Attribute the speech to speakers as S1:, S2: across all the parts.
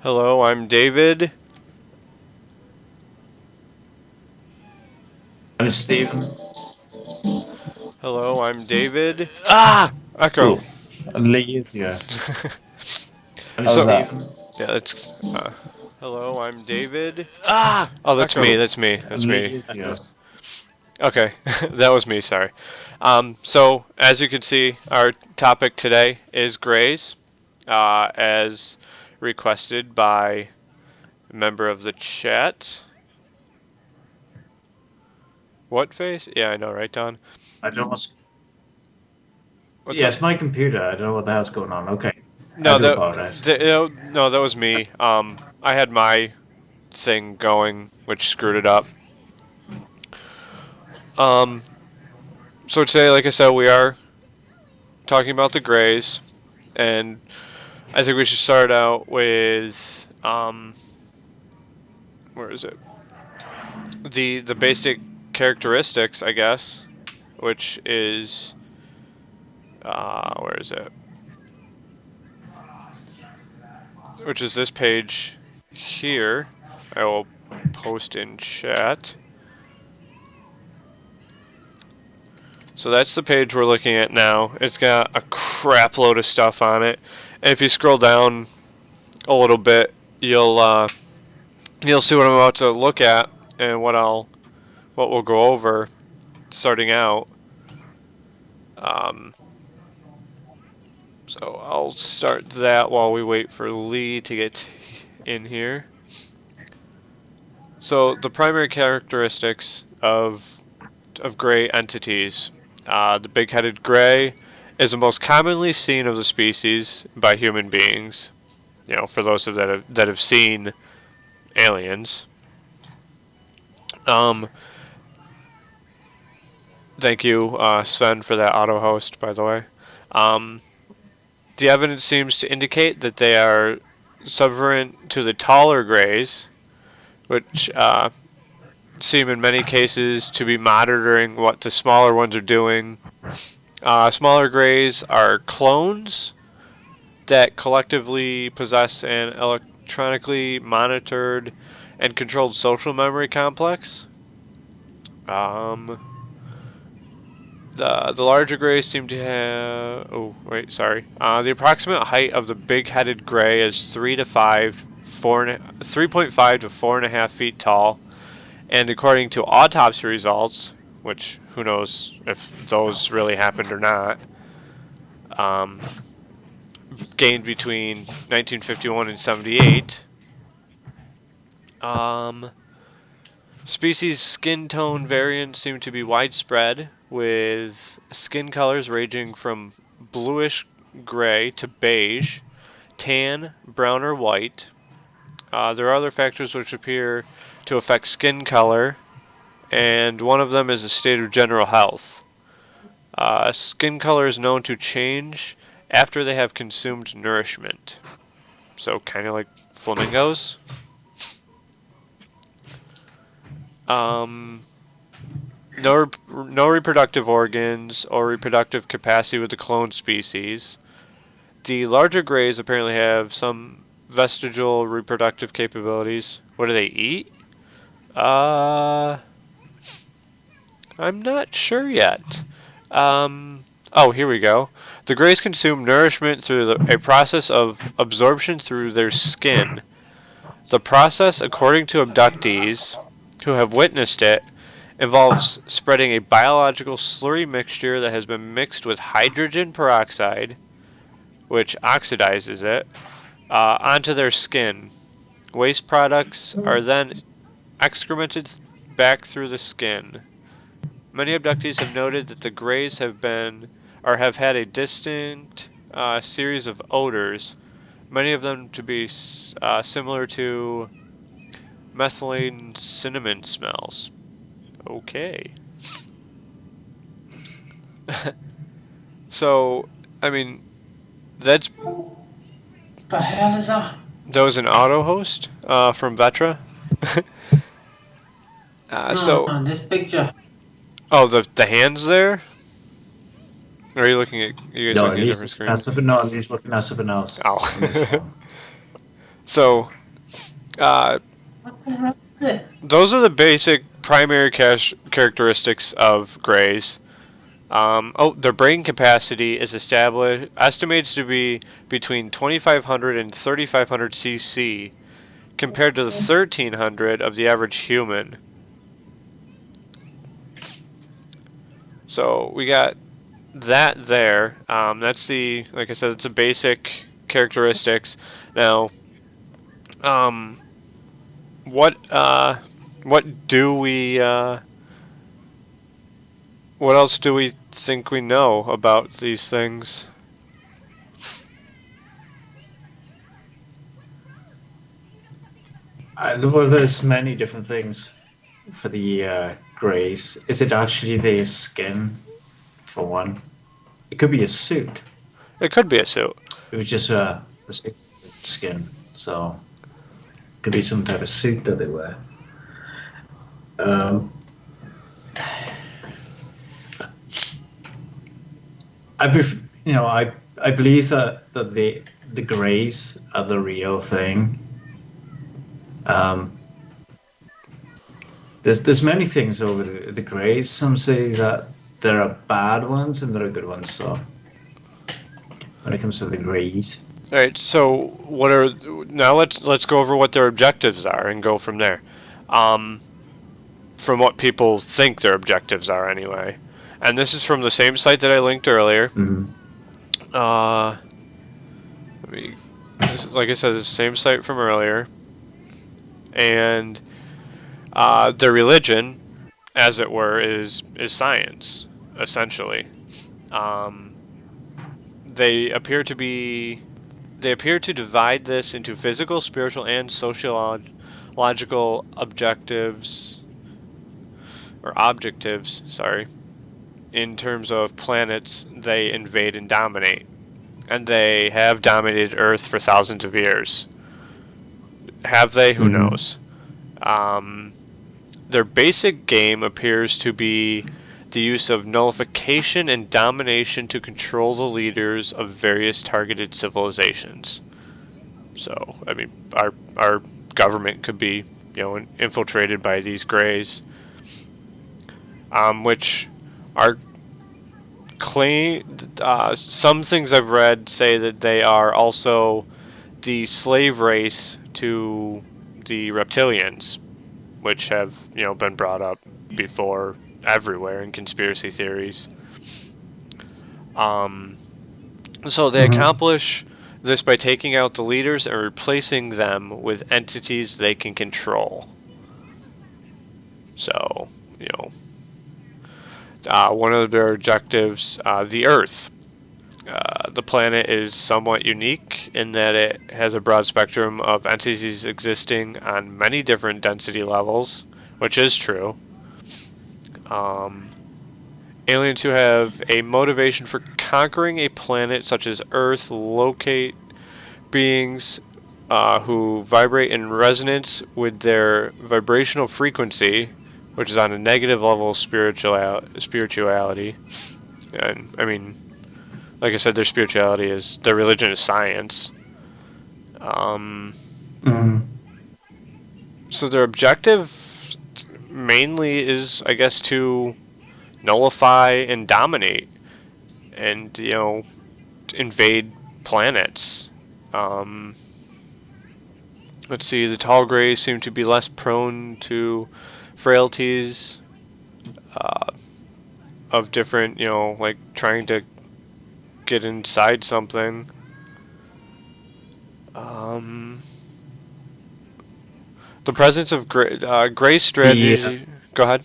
S1: Hello, I'm David.
S2: I'm Steven.
S1: Hello, I'm David. Ah! Echo.
S2: Ooh, lazier. I'm
S1: So,
S2: Steven.
S1: yeah, that's. Hello, I'm David. Ah! Oh, that's me,
S2: Echo.
S1: that's me, that's me.
S2: Lazier.
S1: Okay, that was me, sorry. So, as you can see, our topic today is grays, as requested by a member of the chat. What face? Yeah, I know, right, Don?
S2: I don't know what's.
S1: What's
S2: Yeah,
S1: up?
S2: it's my computer. I don't know what the hell's going on. Okay. I
S1: No,
S2: do apologize.
S1: no, that was me. I had my thing going, which screwed it up. Um, so today, like I said, we are talking about the Grays, and I think we should start out with where is it? The basic characteristics, I guess, which is where is it? Which is this page here. I will post in chat. So that's the page we're looking at now. It's got a crap load of stuff on it. And if you scroll down a little bit, you'll see what I'm about to look at and what we'll go over starting out. Um, so I'll start that while we wait for Lee to get in here. So the primary characteristics of gray entities. The big-headed gray is the most commonly seen of the species by human beings. You know, for those that have seen aliens. Um, Thank you, Sven, for that auto host. By the way, um, the evidence seems to indicate that they are subservient to the taller grays, which seem in many cases to be monitoring what the smaller ones are doing. Smaller grays are clones that collectively possess an electronically monitored and controlled social memory complex. Um, the larger grays seem to have. Oh wait, sorry. The approximate height of the big-headed gray is 3.5 to 4.5 feet tall, and according to autopsy results, which who knows if those really happened or not, um, gained between 1951 and 78. Um, Species skin tone variants seem to be widespread, with skin colors ranging from bluish gray to beige, tan, brown, or white. There are other factors which appear to affect skin color, and one of them is the state of general health. Skin color is known to change after they have consumed nourishment. So, kind of like flamingos. Um, no reproductive organs or reproductive capacity with the cloned species. The larger grays apparently have some vestigial reproductive capabilities. What do they eat? Uh, I'm not sure yet. Oh, here we go. The grays consume nourishment through a process of absorption through their skin. The process, according to abductees who have witnessed it, involves spreading a biological slurry mixture that has been mixed with hydrogen peroxide, which oxidizes it, onto their skin. Waste products are then excremented back through the skin. Many abductees have noted that the grays have had a distinct series of odors, many of them to be similar to methylene cinnamon smells. Okay. So, I mean, that's
S2: The hell is that?
S1: that was an auto host from Vetra.
S2: No,
S1: So,
S2: this picture.
S1: oh, the hands there. Or are you looking at? You guys
S2: No,
S1: looking
S2: at
S1: at
S2: least
S1: different
S2: looking at
S1: screens?
S2: something. No, at least looking at something else on his
S1: Oh.
S2: phone.
S1: So, uh,
S2: What the hell is it?
S1: those are the basic primary characteristics of grays. Their brain capacity is estimated to be between 2,500 and 3,500 cc, compared to the 1,300 of the average human. So we got that there. That's like I said, it's the basic characteristics. Now, um, what what do we what else do we think we know about these things?
S2: Well, there's many different things for the greys. Is it actually their skin, for one? It could be a suit.
S1: It could be a suit.
S2: It was just a stick skin, so it could be some type of suit that they wear. Um, I believe that the greys are the real thing. Um, there's many things over the greys. Some say that there are bad ones and there are good ones. So when it comes to the greys,
S1: All right. So what are now? Let's go over what their objectives are and go from there. Um, from what people think their objectives are, anyway. And this is from the same site that I linked earlier.
S2: mm-hmm.
S1: Uh, let me, like I said, it's the same site from earlier, and their religion, as it were, is science, essentially. Um, they appear to be they appear to divide this into physical, spiritual, and sociological objectives, sorry, in terms of planets they invade and dominate. And they have dominated Earth for thousands of years. Have they? Who
S2: Mm-hmm.
S1: knows? Um, their basic game appears to be the use of nullification and domination to control the leaders of various targeted civilizations. So, I mean, our government could be, infiltrated by these greys, which are claim. Some things I've read say that they are also the slave race to the reptilians, which have been brought up before everywhere in conspiracy theories. Um, so they
S2: Mm-hmm.
S1: accomplish this by taking out the leaders and replacing them with entities they can control. So, one of their objectives, the Earth. The planet is somewhat unique in that it has a broad spectrum of entities existing on many different density levels, which is true. Um, Aliens who have a motivation for conquering a planet such as Earth locate beings who vibrate in resonance with their vibrational frequency, which is on a negative level of spirituality. And I mean, like I said, their religion is science. Um,
S2: Mm-hmm.
S1: so their objective mainly is, I guess, to nullify and dominate, and invade planets. Um, let's see. The tall grays seem to be less prone to frailties uh, of different, like trying to get inside something. Um, the presence of gray
S2: the
S1: strategy. Go ahead.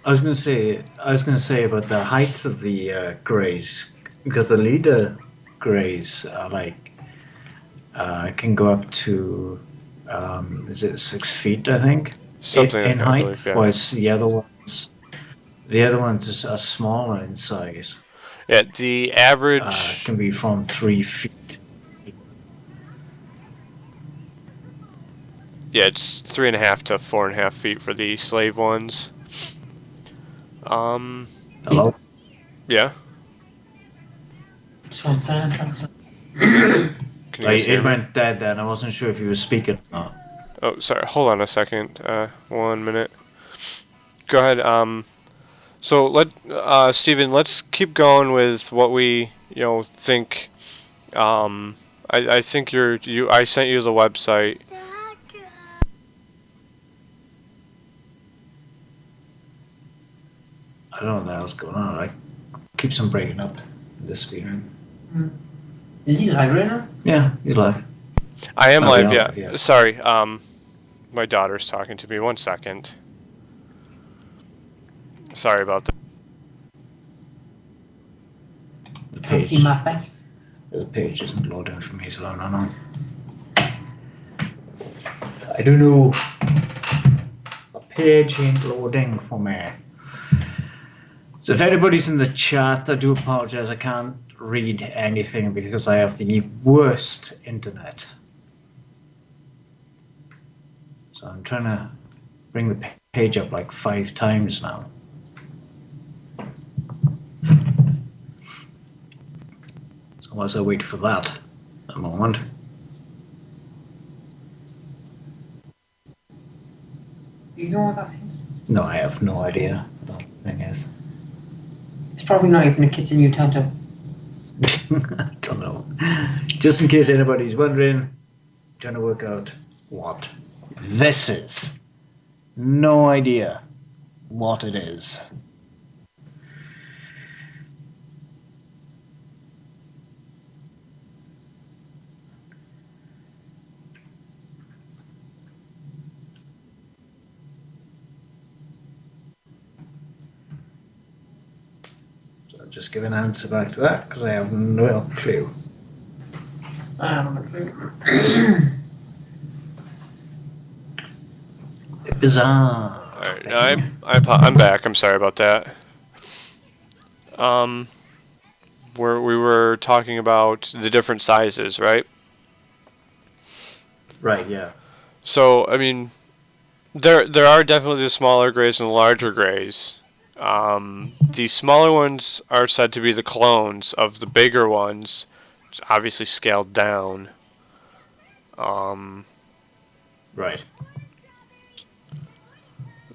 S2: I was gonna say about the height of the greys because the leader greys are like can go up to is it 6 feet, I think,
S1: Something
S2: in
S1: like that, I
S2: height,
S1: believe. Yeah.
S2: whereas the other ones are smaller in size.
S1: Yeah. The average.
S2: Can be from 3 feet.
S1: Yeah, it's 3.5 to 4.5 feet for the slave ones. Um.
S2: Hello.
S1: Yeah.
S2: So it's
S1: Can you guys hear
S2: It
S1: me?
S2: went dead then. I wasn't sure if you were speaking or not.
S1: Oh, sorry. Hold on a second. 1 minute. Go ahead. So Stephen, let's keep going with what we, think. I think I sent you the website.
S2: I don't know what the hell's going on. I keeps on breaking up in this speedrun.
S3: Is he live right now?
S2: Yeah, he's live.
S1: I am
S2: Oh,
S1: live.
S2: we are
S1: Yeah.
S2: live, yeah.
S1: Sorry. My daughter's talking to me. 1 second. Sorry about that.
S2: The
S3: Can't
S2: page,
S3: see my face.
S2: the page isn't loading for me, so I don't know. I don't know. The page ain't loading for me. So if anybody's in the chat, I do apologize. I can't read anything because I have the worst internet. So I'm trying to bring the page up like 5 times now. So unless I wait for that a moment.
S3: You know what that is?
S2: No, I have no idea what that thing is.
S3: It's probably not even a kitchen utensil.
S2: I don't know. Just in case anybody's wondering, trying to work out what this is. No idea what it is. So I'll just give an answer back to that because I have no clue.
S3: I don't know.
S2: Bizarre.
S1: All right.
S2: Thing.
S1: I'm back. I'm sorry about that. Where we were talking about the different sizes, right?
S2: Right, yeah.
S1: So, I mean, there are definitely the smaller grays and the larger grays. The smaller ones are said to be the clones of the bigger ones, obviously scaled down.
S2: Right.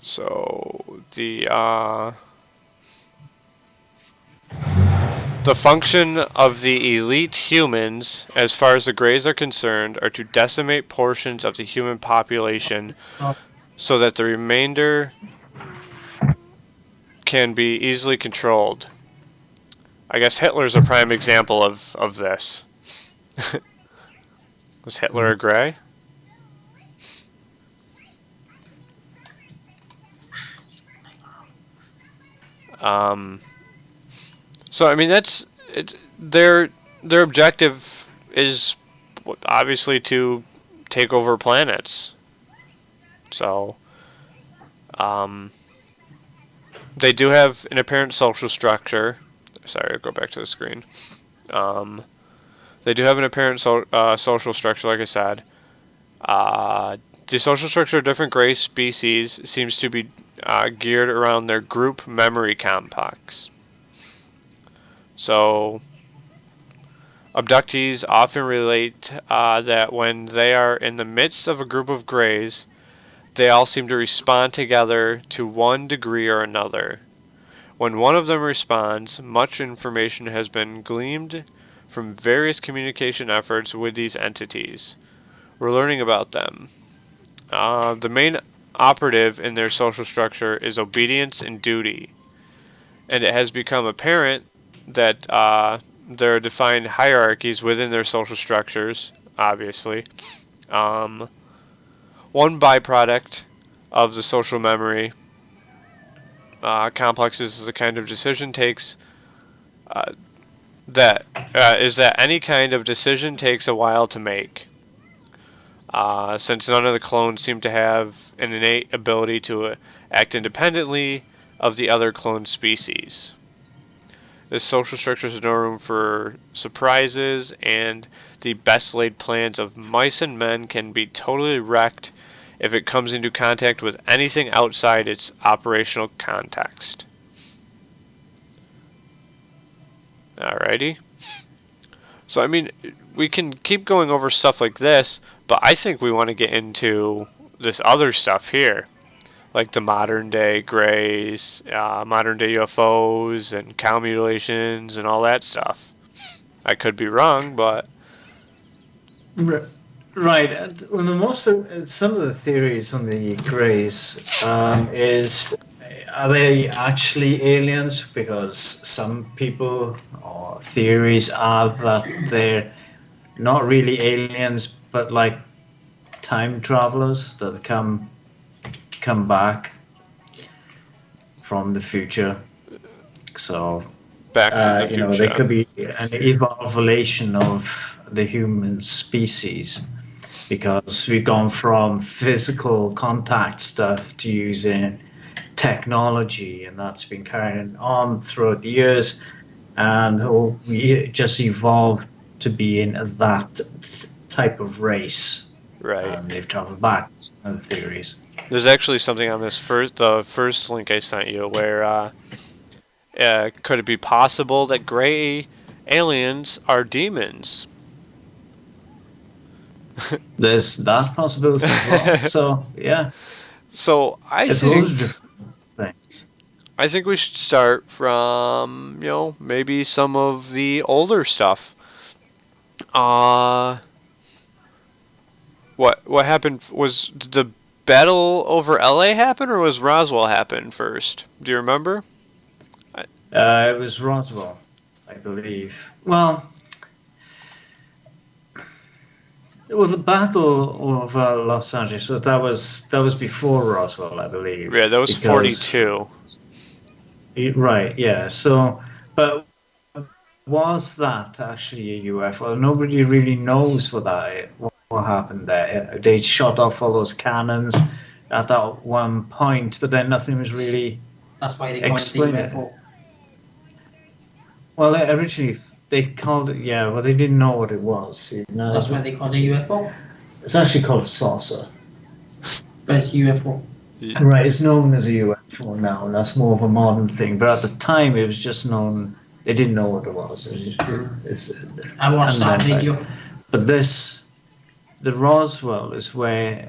S1: So the function of the elite humans, as far as the Greys are concerned, are to decimate portions of the human population so that the remainder can be easily controlled. I guess Hitler's a prime example of this. Was Hitler a Grey? So I mean that's it. Their objective is obviously to take over planets. So, they do have an apparent social structure. Sorry, I'll go back to the screen. They do have an apparent social structure, like I said. The social structure of different gray species seems to be geared around their group memory complex. So, abductees often relate that when they are in the midst of a group of greys, they all seem to respond together to one degree or another. When one of them responds, much information has been gleaned from various communication efforts with these entities. We're learning about them. The main operative in their social structure is obedience and duty, and it has become apparent that there are defined hierarchies within their social structures, obviously. One byproduct of the social memory complexes is the kind of decision takes that any kind of decision takes a while to make. Since none of the clones seem to have an innate ability to act independently of the other clone species. This social structure has no room for surprises, and the best laid plans of mice and men can be totally wrecked if it comes into contact with anything outside its operational context. Alrighty. So I mean, we can keep going over stuff like this, but I think we want to get into this other stuff here, like the modern day grays, modern day UFOs, and cow mutilations, and all that stuff. I could be wrong, but
S2: R- Right. Well, some of the theories on the Greys is are they actually aliens? Because some people or theories are that they're not really aliens, but like time travelers that come back from the future. So
S1: Back to the
S2: they
S1: Future.
S2: could be an evolution of the human species because we've gone from physical contact stuff to using technology, and that's been carrying on throughout the years. And we just evolved to be in that type of race,
S1: Right.
S2: and they've traveled back. One of the theories.
S1: There's actually something on the first link I sent you where could it be possible that gray aliens are demons?
S2: There's that possibility as well. So yeah,
S1: So
S2: it's loads of different things.
S1: I think we should start from maybe some of the older stuff. Uh what happened was did the battle over LA happen or was Roswell happen first? Do you remember?
S2: It was Roswell, I believe. Well, the Battle of Los Angeles that was before Roswell, I believe,
S1: Yeah, that was
S2: because
S1: 42.
S2: right, yeah. So, but was that actually a UFO? Nobody really knows what happened there. They shot off all those cannons at that one point, but then nothing was really
S3: That's why they call it the
S2: explained.
S3: UFO.
S2: Well, originally they called it, yeah, well, they didn't know what it was.
S3: That's why they call it a UFO.
S2: It's actually called a saucer.
S3: But it's UFO.
S2: Right, it's known as a UFO now, and that's more of a modern thing. But at the time, it was just known. They didn't know what it was. It's,
S3: I watched
S2: and
S3: that
S2: then,
S3: video.
S2: but the Roswell is where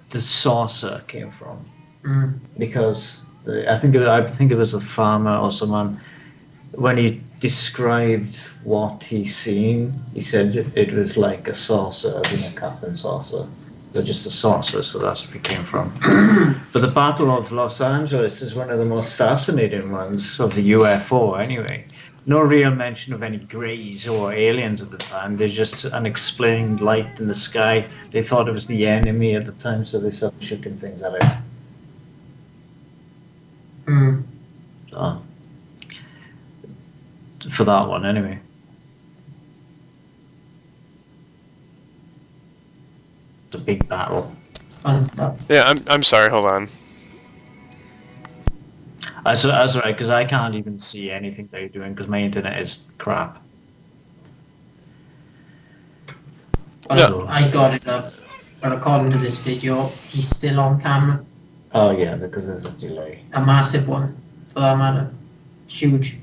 S2: the saucer came from, because I think it was a farmer or someone when he described what he seen. He said it was like a saucer, as in a cup and saucer. So just a saucer, so that's where it came from. But the Battle of Los Angeles is one of the most fascinating ones of the UFO, anyway. No real mention of any greys or aliens at the time. There's just unexplained light in the sky. They thought it was the enemy at the time, so they started shooting things at it. So, for that one, anyway. The big battle.
S3: Fun stuff.
S1: Yeah, I'm sorry. Hold on.
S2: That's right, because I can't even see anything they're doing because my internet is crap.
S3: But
S1: No.
S3: I got it up. But according to this video, he's still on camera.
S2: Oh yeah, because there's a delay.
S3: A massive one, for that matter. Huge.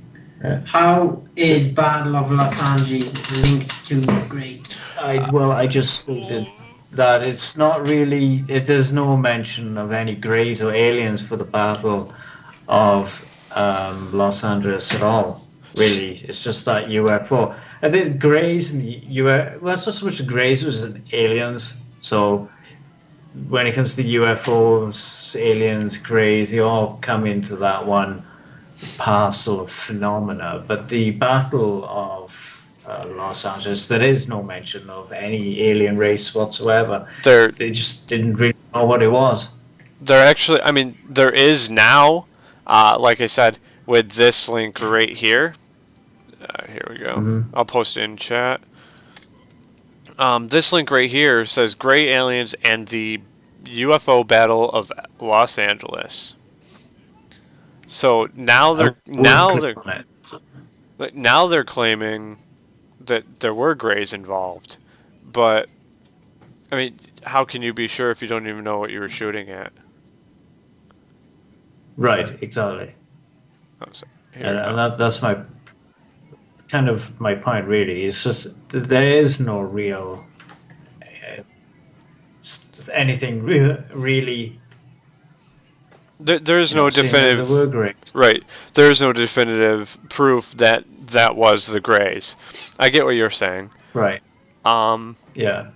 S2: Yeah.
S3: How is Battle of Los Angeles linked to the Greats?
S2: I just stated that it's not really. There's no mention of any greys or aliens for the Battle of Los Angeles at all. Really, it's just that UFO. I think greys and UFO. Well, it's not so much the greys as aliens. So when it comes to UFOs, aliens, greys, they all come into that one parcel of phenomena. But the Battle of Los Angeles, there is no mention of any alien race whatsoever.
S1: There
S2: They just didn't really know what it was.
S1: there actually I mean there is now like I said with this link right here. Here we go.
S2: Mm-hmm.
S1: I'll post it in chat. This link right here says Gray Aliens and the UFO Battle of Los Angeles. So now
S2: I wouldn't click on it. So,
S1: now they're claiming that there were Greys involved, but I mean, how can you be sure if you don't even know what you were shooting at?
S2: right, exactly.
S1: Oh, so, here we
S2: And
S1: go.
S2: that's my. kind of my point. Really, it's just there is no real anything really.
S1: There's no
S2: Saying that there
S1: definitive.
S2: were grays.
S1: Right. There's no definitive proof that that was the Greys. I get what you're saying.
S2: Right.
S1: Um.
S2: Yeah.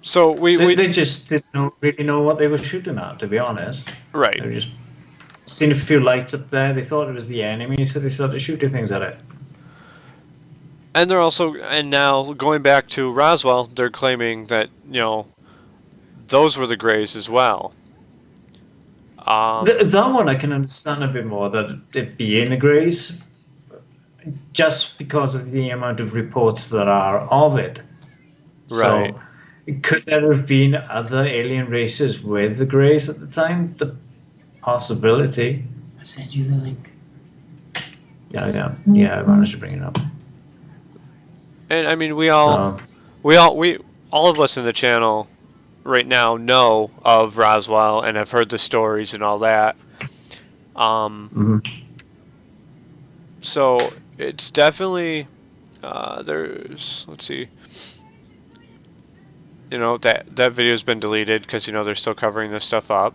S1: So we
S2: They just didn't really know what they were shooting at, to be honest.
S1: right.
S2: They were just seen a few lights up there. They thought it was the enemy, so they started shooting things at it.
S1: And they're also, and now going back to Roswell, they're claiming that those were the Greys as well.
S2: That one I can understand a bit more, that it being the Greys, just because of the amount of reports that are of it.
S1: Right.
S2: So, could there have been other alien races with the Greys at the time? The possibility.
S3: I've sent you the link.
S2: Yeah. I managed to bring it up.
S1: And I mean,
S2: So,
S1: all of us in the channel right now know of Roswell and have heard the stories and all that. Um,
S2: mhm.
S1: so it's definitely there's let's see, that video's been deleted because they're still covering this stuff up.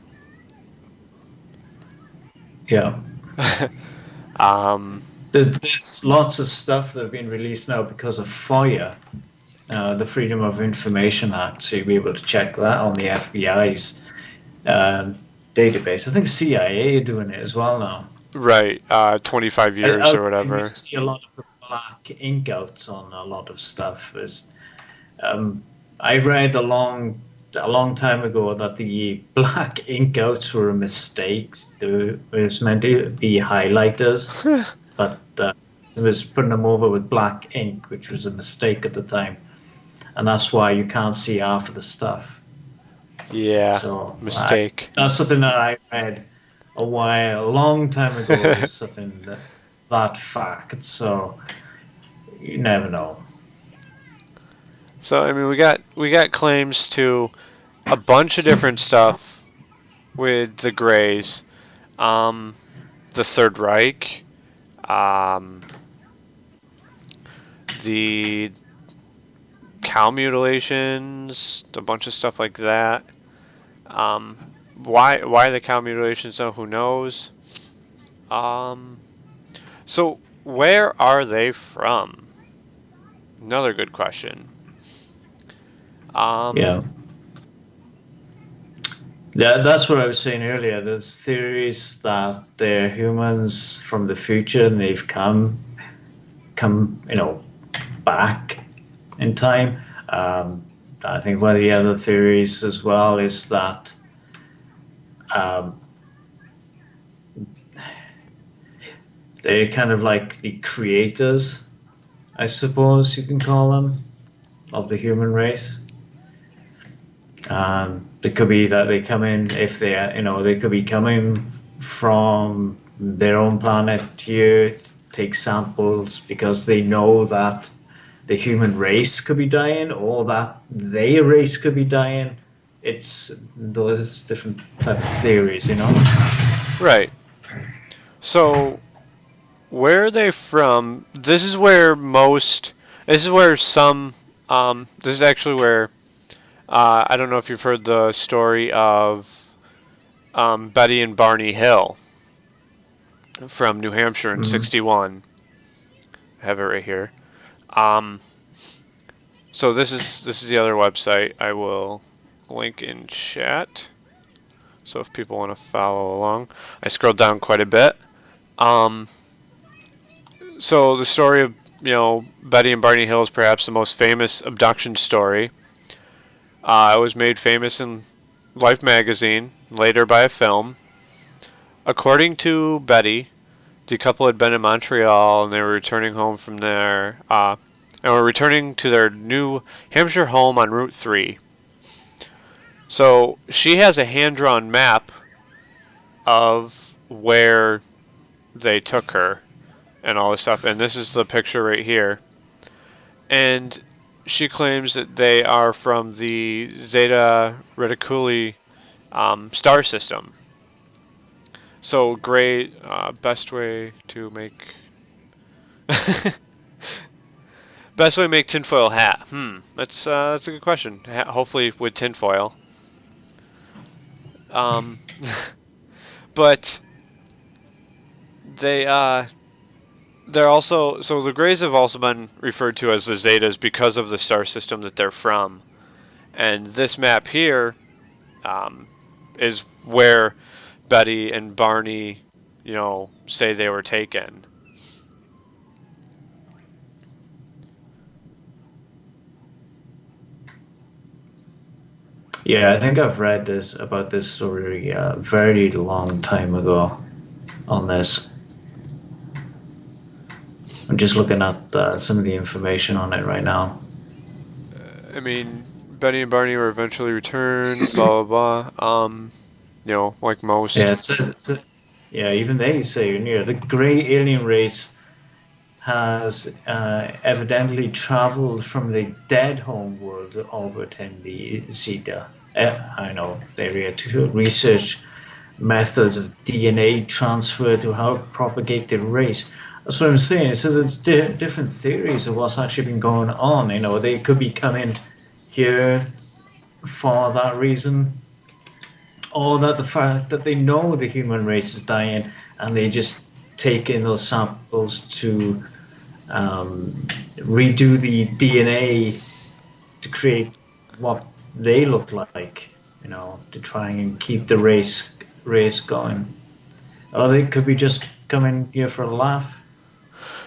S2: Yeah.
S1: um,
S2: There's lots of stuff that have been released now because of FOIA, the Freedom of Information Act. So you'll be able to check that on the FBI's database. I think CIA are doing it as well now.
S1: right, 25 years or
S2: You
S1: whatever.
S2: see a lot of the black ink outs on a lot of stuff. Um, I read a long time ago that the black ink outs were a mistake. It was meant to be highlighters, but it was putting them over with black ink, which was a mistake at the time, and that's why you can't see half of the stuff.
S1: Yeah,
S2: So
S1: mistake.
S2: that's something that I read a long time ago. Is something that fact. So you never know.
S1: So I mean, we got claims to a bunch of different stuff with the Greys, the Third Reich, um, the cow mutilations, a bunch of stuff like that. Um, why the cow mutilations? Though, who knows? Um, so where are they from? Another good question. Um,
S2: Yeah. Yeah, that's what I was saying earlier. There's theories that they're humans from the future and they've come, back in time. I think one of the other theories as well is that um, they're kind of like the creators, I suppose you can call them, of the human race. It could be that they come in if they, they could be coming from their own planet to Earth, take samples because they know that the human race could be dying or that their race could be dying. It's those different type of theories.
S1: right. So where are they from? This is where most. This is where some. This is actually where. I don't know if you've heard the story of Betty and Barney Hill from New Hampshire in
S2: Mm,
S1: '61. I have it right here. Um, so this is the other website. I will link in chat. So if people want to follow along, I scrolled down quite a bit. Um, so the story of Betty and Barney Hill is perhaps the most famous abduction story. It was made famous in Life magazine, later by a film. According to Betty, the couple had been in Montreal and they were returning home from there, and were returning to their New Hampshire home on Route 3. So she has a hand drawn map of where they took her and all this stuff, and this is the picture right here. And she claims that they are from the Zeta Reticuli star system. So great, best way to make. Best way to make tinfoil hat. That's a good question. Hopefully with tinfoil. Um, but they they're also so the Greys have also been referred to as the Zetas because of the star system that they're from, and this map here um, is where Betty and Barney, say they were taken.
S2: Yeah, I think I've read this about this story a very long time ago on this. I'm just looking at some of the information on it right now.
S1: I mean, Betty and Barney were eventually returned. Blah blah blah. Like most.
S2: Yeah, yeah, even they say the gray alien race has evidently traveled from the dead home world to orbit in the Zeta. I know the area to research methods of DNA transfer to help propagate the race. That's what I'm saying. So there's different theories of what's actually been going on. They could be coming here for that reason, or that the fact that they know the human race is dying and they just take in those samples to redo the DNA to create what they look like, to try and keep the race going. Or they could be just coming here for a laugh.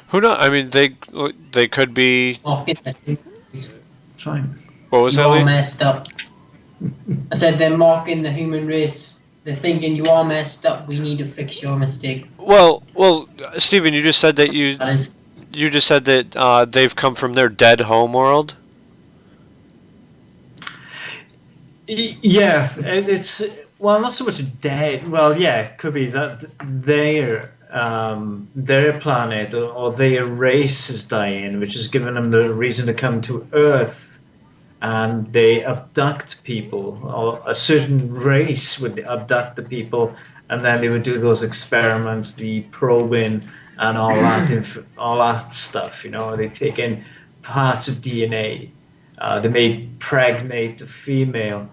S1: Who knows? I mean, they could be.
S3: Mocking the human race.
S2: Trying.
S1: What was
S3: You
S1: that?
S3: are
S1: Lee?
S3: messed up. I said they're mocking the human race. They're thinking you are messed up. We need to fix your mistake.
S1: Well, Stephen, you just said that
S3: That is
S1: you just said that they've come from their dead home world.
S2: Yeah, it's not so much dead. Well, yeah, it could be that their planet or their race is dying, which has given them the reason to come to Earth, and they abduct people, or a certain race would abduct the people, and then they would do those experiments, the probing, and all that stuff. They take in parts of DNA. They may pregnate a female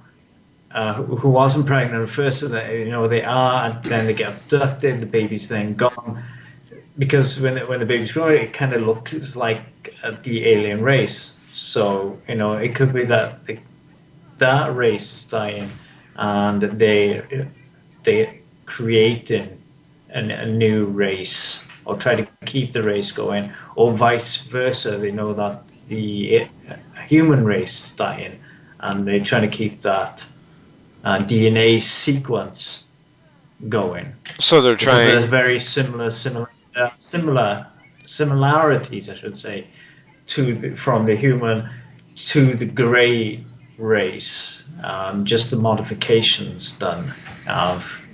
S2: who wasn't pregnant at first, so that they are, and then they get abducted. The baby's then gone because when the baby's growing, it kind of looks like the alien race. So it could be that that race is dying, and they creating a new race or try to keep the race going, or vice versa. They know that the human race is dying, and they're trying to keep that DNA sequence going.
S1: So they're
S2: Because there's
S1: trying.
S2: very similarities, I should say, from the human to the grey race. Just the modifications done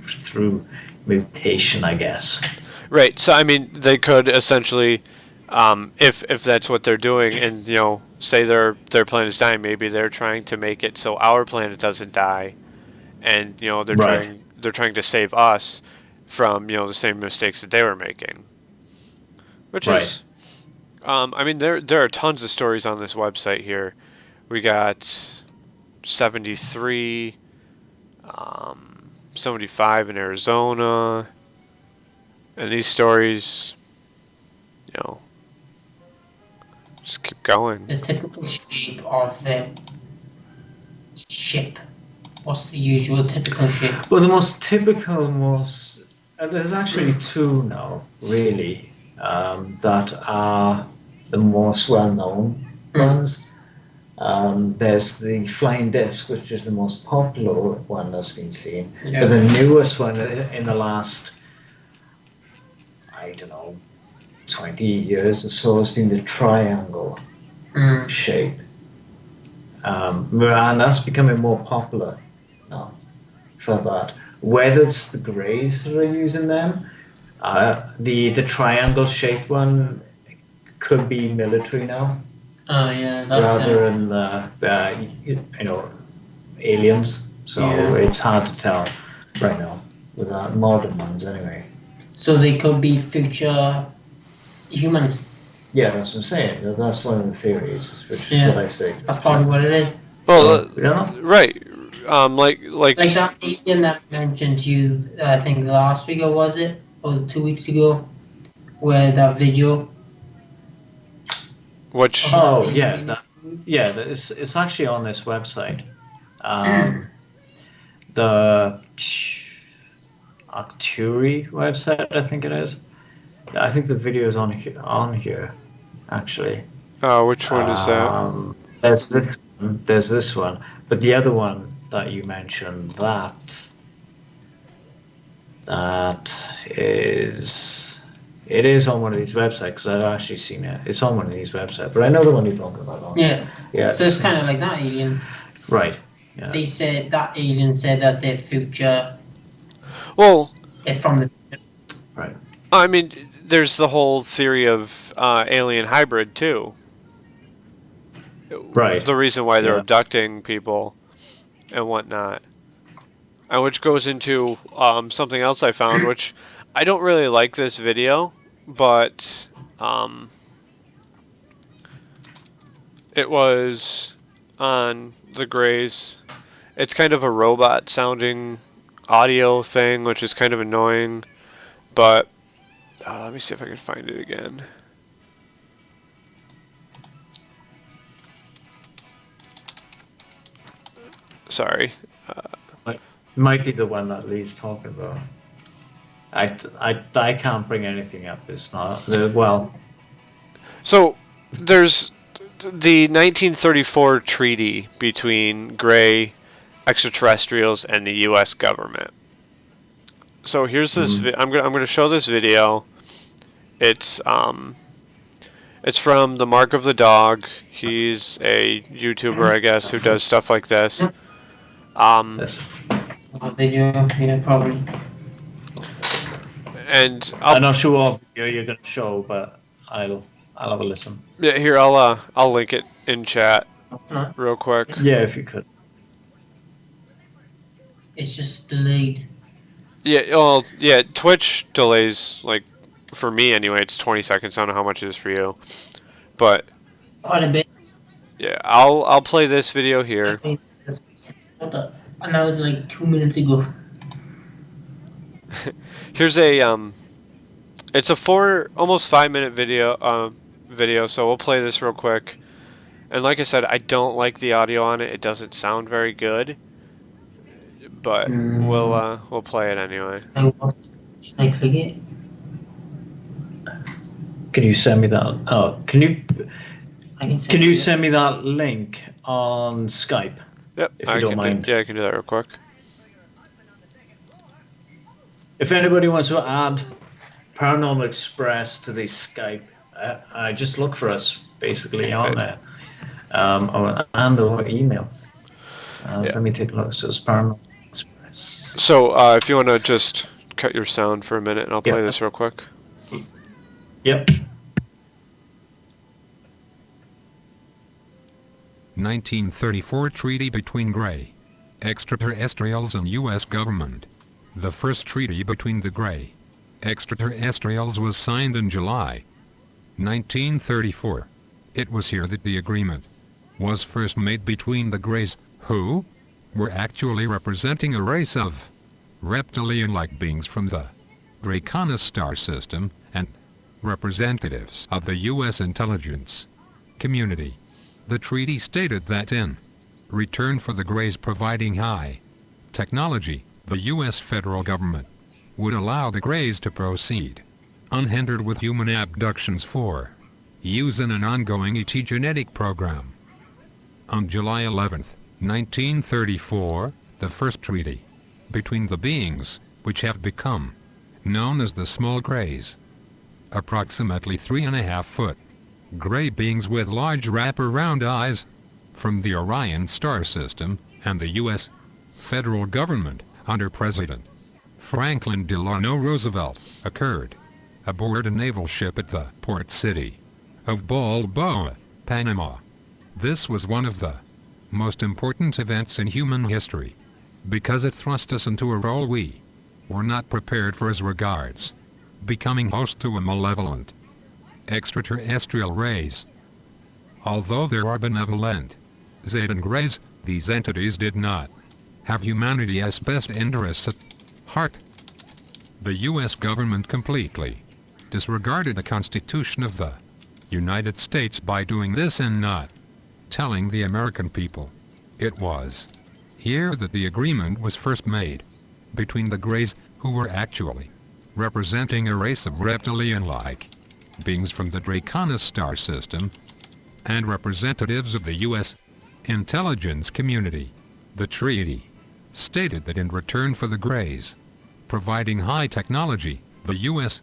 S2: through mutation, I guess.
S1: Right. So I mean, they could essentially, if that's what they're doing, and say their planet is dying, maybe they're trying to make it so our planet doesn't die, and they're
S2: Right.
S1: trying to save us from the same mistakes that they were making, which
S2: Right.
S1: is, I mean, there are tons of stories on this website here. We got 73, 75 in Arizona, and these stories, just keep going.
S3: the typical shape of the ship. What's the usual typical shape?
S2: Well, the most typical, there's actually two now, really, that are the most well-known ones. There's the flying disc, which is the most popular one that's been seen.
S3: Yeah.
S2: But the newest one in the last, I don't know, 20 years or so has been the triangle shape. And that's becoming more popular now for that. Whether it's the Greys that are using them, the triangle shaped one could be military now.
S3: Oh yeah, that's
S2: rather than the aliens. So
S3: Yeah.
S2: it's hard to tell right now with modern ones anyway.
S3: So they could be future humans.
S2: Yeah, that's what I'm saying. That's one of the theories, which is
S3: Yeah,
S2: what I say.
S3: that's probably what it is.
S1: Well,
S2: So we don't know.
S1: right. Like
S3: Like that alien that I mentioned to you, I think last week, or was it? Or 2 weeks ago, where that video of
S1: which
S3: that
S2: Oh yeah,
S3: alien.
S2: it's actually on this website. Um, the Arcturi website, I think it is. I think the video is on here actually.
S1: which one is that?
S2: There's this one, but the other one that you mentioned, that is, it is on one of these websites because I've actually seen it. It's on one of these websites, but I know the one you're talking about.
S3: Yeah.
S2: Yeah.
S3: So it's kind of like that alien.
S2: Right. Yeah.
S3: They said that alien said that their future
S1: Well,
S3: is from the.
S2: Right.
S1: I mean, there's the whole theory of alien hybrid too.
S2: Right.
S1: The reason why they're
S2: Yeah.
S1: abducting people and whatnot, and which goes into something else I found, which I don't really like this video, but it was on the Greys. It's kind of a robot sounding audio thing, which is kind of annoying, but let me see if I can find it again. Sorry.
S2: Might be the one that Lee's talking about. I can't bring anything up. It's not well.
S1: So there's the 1934 treaty between Grey extraterrestrials and the U.S. government. So here's this. I'm gonna show this video. It's from the Mark of the Dog. He's a YouTuber, I guess, who does stuff like this.
S2: Yes.
S3: Video, yeah, probably.
S1: And
S2: I'm not sure what video you're gonna show, but I'll have a listen.
S1: yeah, here I'll link it in chat
S3: No,
S1: real quick.
S2: Yeah, if you could.
S3: it's just delayed.
S1: Yeah, well, yeah, Twitch delays, like, for me anyway, it's 20 seconds. I don't know how much it is for you, but
S3: Quite a bit.
S1: yeah, I'll play this video here.
S3: And that was like 2 minutes ago.
S1: Here's it's a almost 5 minute video, so we'll play this real quick. And like I said, I don't like the audio on it. It doesn't sound very good, but we'll play it anyway.
S3: Should I click it?
S2: Can you send me that? Oh, can you
S3: I
S2: send me that link on Skype?
S1: Yep,
S2: If you don't mind.
S1: Yeah, I can do that real quick.
S2: If anybody wants to add Paranormal Express to the Skype, I just look for us basically on there, or email.
S1: Yeah.
S2: Let me take a look. So it's Paranormal Express.
S1: So if you want to just cut your sound for a minute, and I'll play this real quick.
S2: Yep.
S4: 1934 Treaty between Grey extraterrestrials and U.S. government. The first treaty between the Grey extraterrestrials was signed in July 1934. It was here that the agreement was first made between the Greys, who were actually representing a race of reptilian-like beings from the Draconis star system, and representatives of the U.S. intelligence community. The treaty stated that in return for the Greys providing high technology, the U.S. federal government would allow the Greys to proceed unhindered with human abductions for use in an ongoing ET genetic program. On July 11, 1934, the first treaty between the beings, which have become known as the Small Greys, approximately 3.5-foot gray beings with large wrap-around eyes, from the Orion star system, and the U.S. federal government, under President Franklin Delano Roosevelt, occurred aboard a naval ship at the port city of Balboa, Panama. This was one of the most important events in human history, because it thrust us into a role we were not prepared for, as regards becoming host to a malevolent extraterrestrial rays. Although there are benevolent Zeta Greys, these entities did not have humanity's best interests at heart. The U.S. government completely disregarded the Constitution of the United States by doing this and not telling the American people. It was here that the agreement was first made between the Greys, who were actually representing a race of reptilian-like beings from the Draconis star system, and representatives of the U.S. intelligence community. The treaty stated that in return for the Greys providing high technology, the U.S.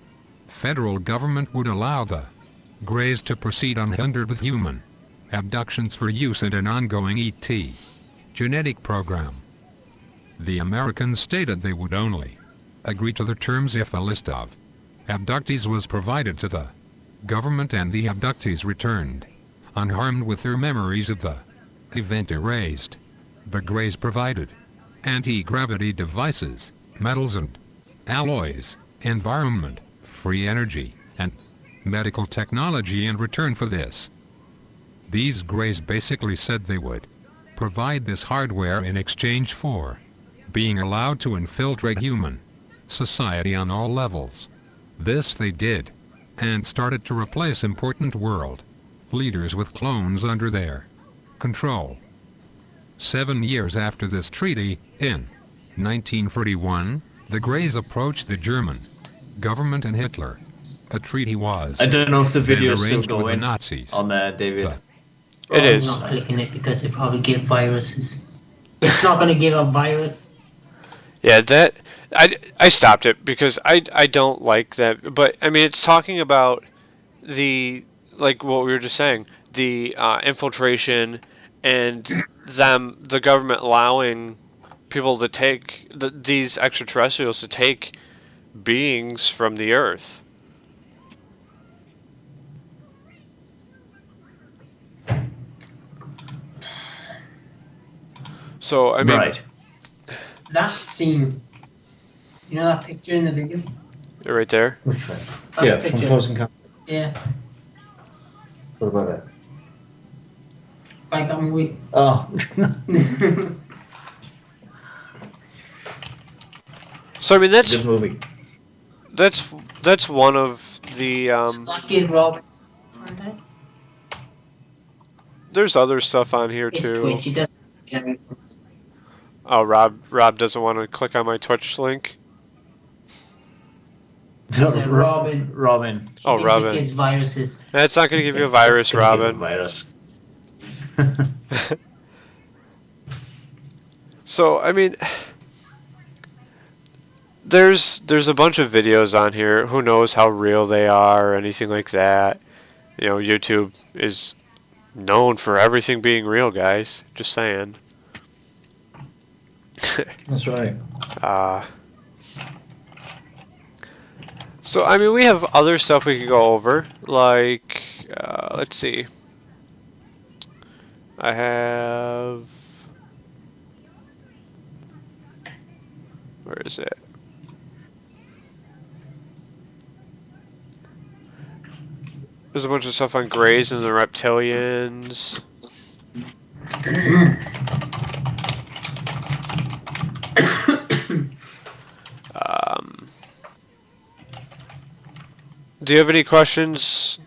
S4: federal government would allow the Greys to proceed unhindered with human abductions for use in an ongoing ET genetic program. The Americans stated they would only agree to the terms if a list of abductees was provided to the government and the abductees returned unharmed with their memories of the event erased. The Greys provided anti-gravity devices, metals and alloys, environment, free energy, and medical technology in return for this. These Greys basically said they would provide this hardware in exchange for being allowed to infiltrate human society on all levels. This they did, and started to replace important world leaders with clones under their control. 7 years after this treaty, in 1941, the Greys approached the German government and Hitler. A treaty was
S2: I don't know if the video is still
S4: arranged with the
S2: going
S4: Nazis.
S2: on there, David.
S4: The-
S1: It
S3: I'm
S1: is.
S3: not clicking it because it probably give viruses. It's not going to give a virus.
S1: Yeah, that I stopped it because I don't like that. But I mean, it's talking about the, like what we were just saying, the infiltration and the government allowing people to take these extraterrestrials to take beings from the Earth. So I mean,
S2: Right.
S3: That scene, you know that picture in the video?
S1: right there.
S2: Which one?
S3: That
S2: Yeah, from
S3: picture.
S2: Close Encounters.
S3: Yeah,
S2: What about that?
S3: like that movie.
S2: Oh.
S1: So I mean,
S2: It's a good movie.
S1: that's one of the
S3: Lucky Robin.
S1: there's other stuff on here
S3: It's
S1: too.
S3: Twitch. He does.
S1: Oh, Rob doesn't want to click on my Twitch link.
S3: Robin.
S2: Robin.
S1: Oh,
S3: He
S1: Robin.
S3: gives viruses.
S1: That's not going to give you a
S2: It's
S1: virus,
S2: gonna give a
S1: Robin.
S2: virus.
S1: So I mean, there's a bunch of videos on here. Who knows how real they are or anything like that? You know, YouTube is known for everything being real, guys. Just saying.
S2: That's right.
S1: So I mean, we have other stuff we could go over. Like, let's see. I have. Where is it? There's a bunch of stuff on Greys and the Reptilians. Do you have any questions,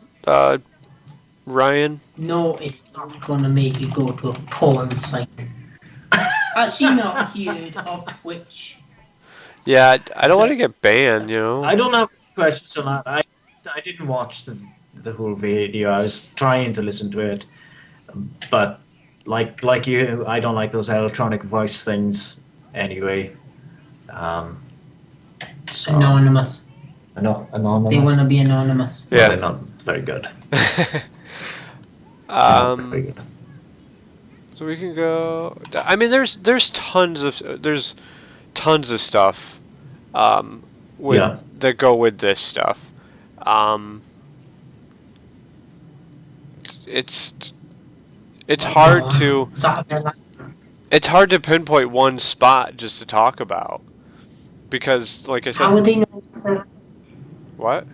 S1: Ryan?
S3: No, it's not gonna make you go to a porn site. Has she not heard of Twitch?
S1: Yeah, I don't want to get banned, you know.
S2: I don't have questions on that. I didn't watch the whole video. I was trying to listen to it, but like you, I don't like those electronic voice things anyway. So
S3: Anonymous.
S2: anonymous.
S3: They wanna be anonymous.
S2: Well,
S1: Yeah.
S2: they're not very good. They're not very good.
S1: So we can go. I mean, there's tons of stuff, with
S2: Yeah.
S1: that go with this stuff. It's hard to pinpoint one spot just to talk about, because like I
S3: How would
S1: said,
S3: they know?
S1: what?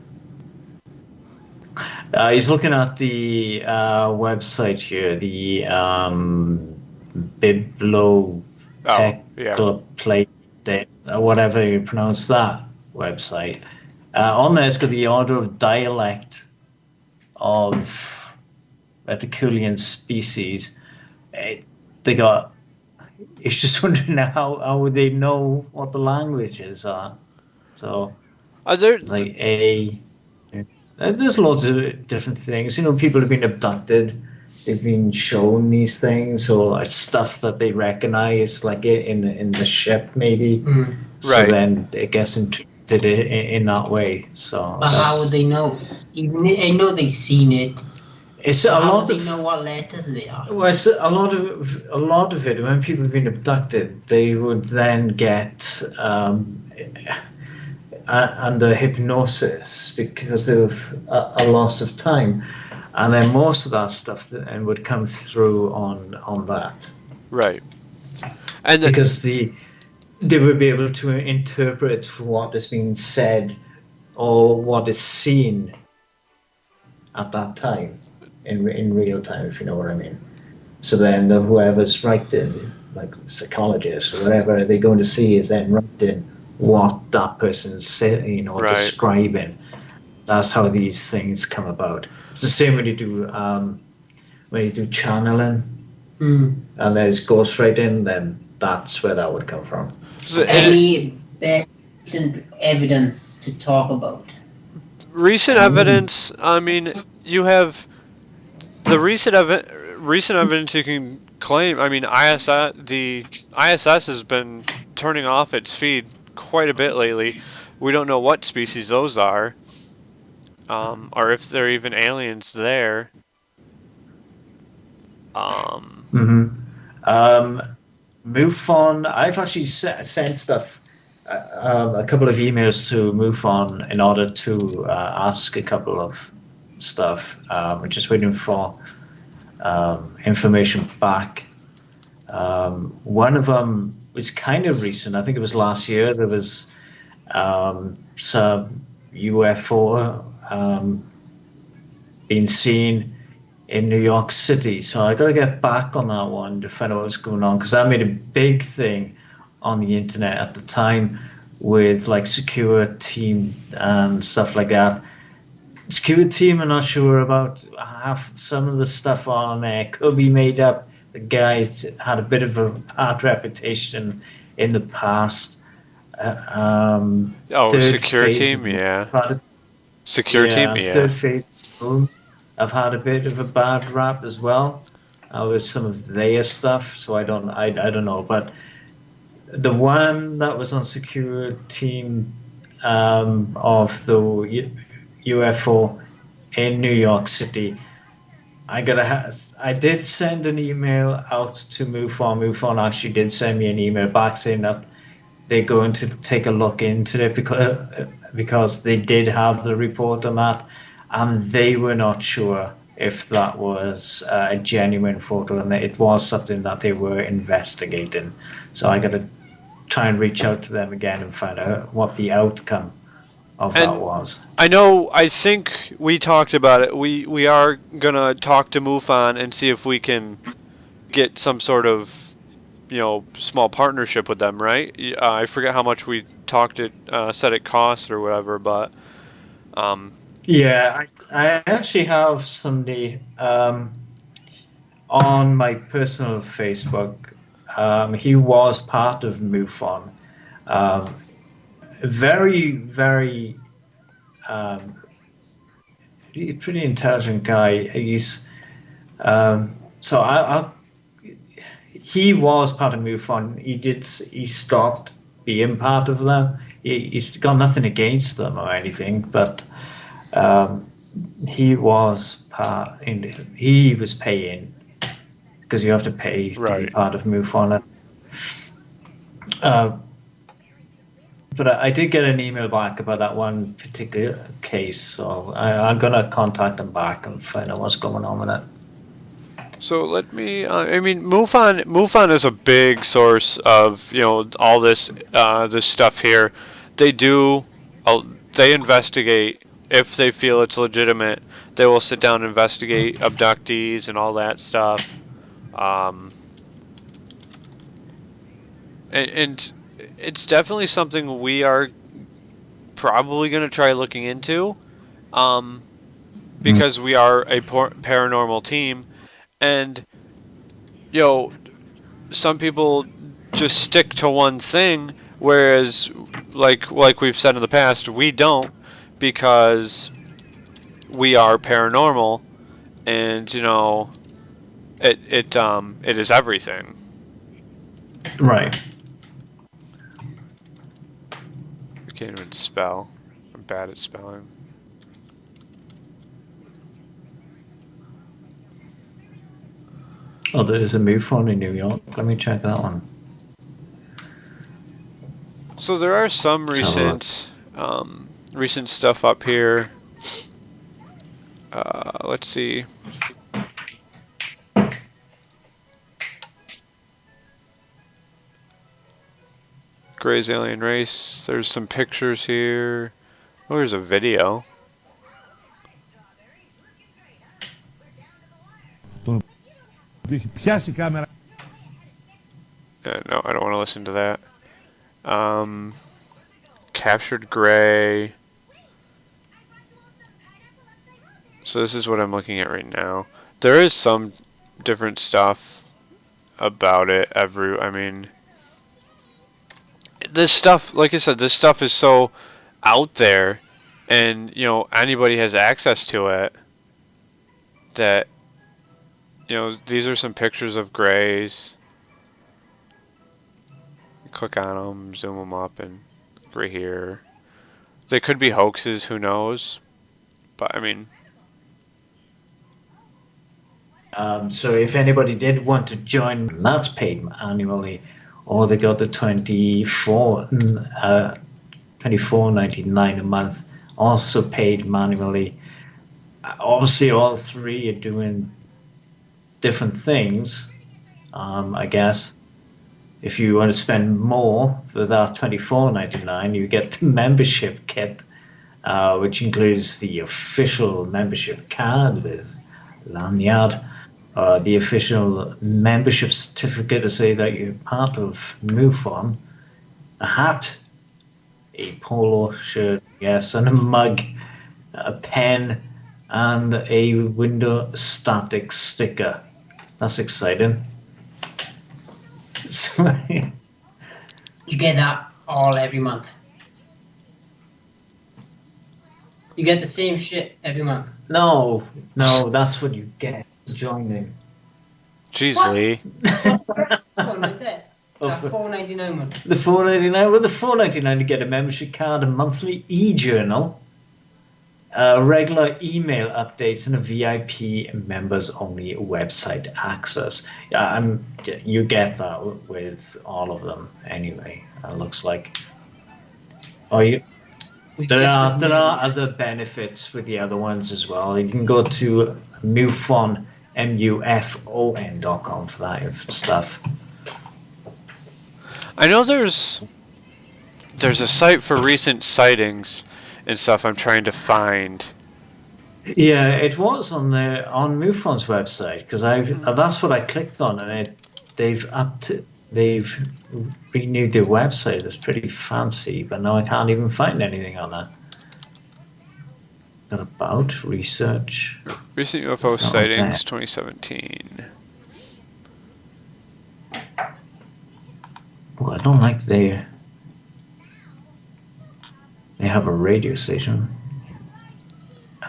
S2: He's looking at the website here, the Bibliotech
S1: Oh, yeah.
S2: Plate, whatever you pronounce that website. On there, it's got the order of dialect of Reticulian species. They got. It's just wondering how would they know what the languages are. So
S1: Are there?
S2: like a there's loads of different things. People have been abducted. They've been shown these things or like stuff that they recognize, like in the ship, maybe.
S3: Mm.
S2: So
S1: Right.
S2: then it gets interpreted in that way. So
S3: But how would they know? Even I know they've seen it.
S2: it's
S3: But
S2: a
S3: how would
S2: lot
S3: they
S2: of.
S3: know what letters they are?
S2: Well, it's a lot of it. When people have been abducted, they would then get under hypnosis because of a loss of time, and then most of that stuff then would come through on that
S1: Right. And
S2: because they would be able to interpret what is being said or what is seen at that time in real time, if you know what I mean. So then whoever's writing, like the psychologist or whatever they're going to see, is then writing what that person's saying,
S1: right.
S2: describing. That's how these things come about. It's the same when you do channeling
S3: Mm.
S2: and there's ghostwriting, then that's where that would come from.
S1: So,
S3: Any recent evidence to talk about?
S1: recent evidence. I mean, you have the recent evidence you can claim. I mean, the ISS has been turning off its feed quite a bit lately. We don't know what species those are, or if they're even aliens there.
S2: Mm-hmm. MUFON, I've actually sent stuff, a couple of emails to MUFON in order to ask a couple of stuff. We're just waiting for information back. One of them was kind of recent. I think it was last year. There was some UFO being seen in New York City. So I got to get back on that one to find out what's going on because that made a big thing on the internet at the time with like secure team and stuff like that. Secure team, I'm not sure about. Half some of the stuff on there could be made up. The guys had a bit of a bad reputation in the past.
S1: Oh,
S2: Third
S1: secure
S2: phase
S1: team,
S2: of Moon.
S1: yeah. Secure team,
S2: Yeah,
S1: yeah.
S2: third phase of Moon. I've had a bit of a bad rap as well with some of their stuff. So I don't know, but the one that was on secure team of the UFO in New York City. I did send an email out to MUFON. MUFON actually did send me an email back saying that they're going to take a look into it because they did have the report on that, and they were not sure if that was a genuine photo, and it was something that they were investigating. So I got to try and reach out to them again and find out what the outcome of that
S1: And
S2: was.
S1: I think we talked about it. We are gonna talk to MUFON and see if we can get some sort of, small partnership with them, right? I forget how much we talked it, said it cost or whatever, but
S2: Yeah, I actually have somebody on my personal Facebook. He was part of MUFON. Um, very, very um, pretty intelligent guy. So he was part of MUFON. He stopped being part of them. He's got nothing against them or anything, but um, he was he was paying because you have to pay to be
S1: right.
S2: part of MUFON. Uh, but I did get an email back about that one particular case, so I'm gonna contact them back and find out what's going on with it.
S1: So let me. I mean, MUFON is a big source of all this this stuff here. They do. They investigate if they feel it's legitimate, they will sit down and investigate abductees and all that stuff. And it's definitely something we are probably going to try looking into, because we are a paranormal team, and you know, some people just stick to one thing, whereas like we've said in the past, we don't, because we are paranormal, and it is everything.
S2: Right.
S1: I can't even spell. I'm bad at spelling.
S2: Oh, there's a MUFON in New York. Let me check that one.
S1: So there are some
S2: Let's have a look.
S1: recent stuff up here. Let's see. Gray's alien race. There's some pictures here. Oh, there's a video.
S5: Πιάσει κάμερα.
S1: No, I don't want to listen to that. Captured Gray. So this is what I'm looking at right now. There is some different stuff about it. I mean, this stuff, like I said, this stuff is so out there, and anybody has access to it. That these are some pictures of Grays. Click on them, zoom them up, and right here. They could be hoaxes, who knows? But I mean,
S2: So if anybody did want to join, that's paid annually, or they got the $24.99 a month, also paid manually. Obviously, all three are doing different things. I guess if you want to spend more for that $24.99, you get the membership kit, which includes the official membership card with lanyard. The official membership certificate to say that you're part of MUFON, a hat, a polo shirt, yes, and a mug, a pen, and a window static sticker. That's exciting. So,
S3: You get that all every month. You get the same shit every month.
S2: no, that's what you get joining.
S1: jeez,
S3: What?
S1: Lee.
S3: One with that. That $4.99 one.
S2: The $4.99 with the $4.99 to get a membership card, a monthly e-journal, regular email updates, and a VIP members only website access. Yeah, you get that with all of them anyway. It looks like. Oh, there are other benefits with the other ones as well. You can go to MUFON, MUFON.com for that stuff.
S1: I know there's a site for recent sightings and stuff I'm trying to find.
S2: Yeah, it was on MUFON's website because that's what I clicked on, and they've renewed their website. It's pretty fancy, but now I can't even find anything on that. Got about research.
S1: Recent UFO sightings 2017.
S2: Well, I don't like they have a radio station. They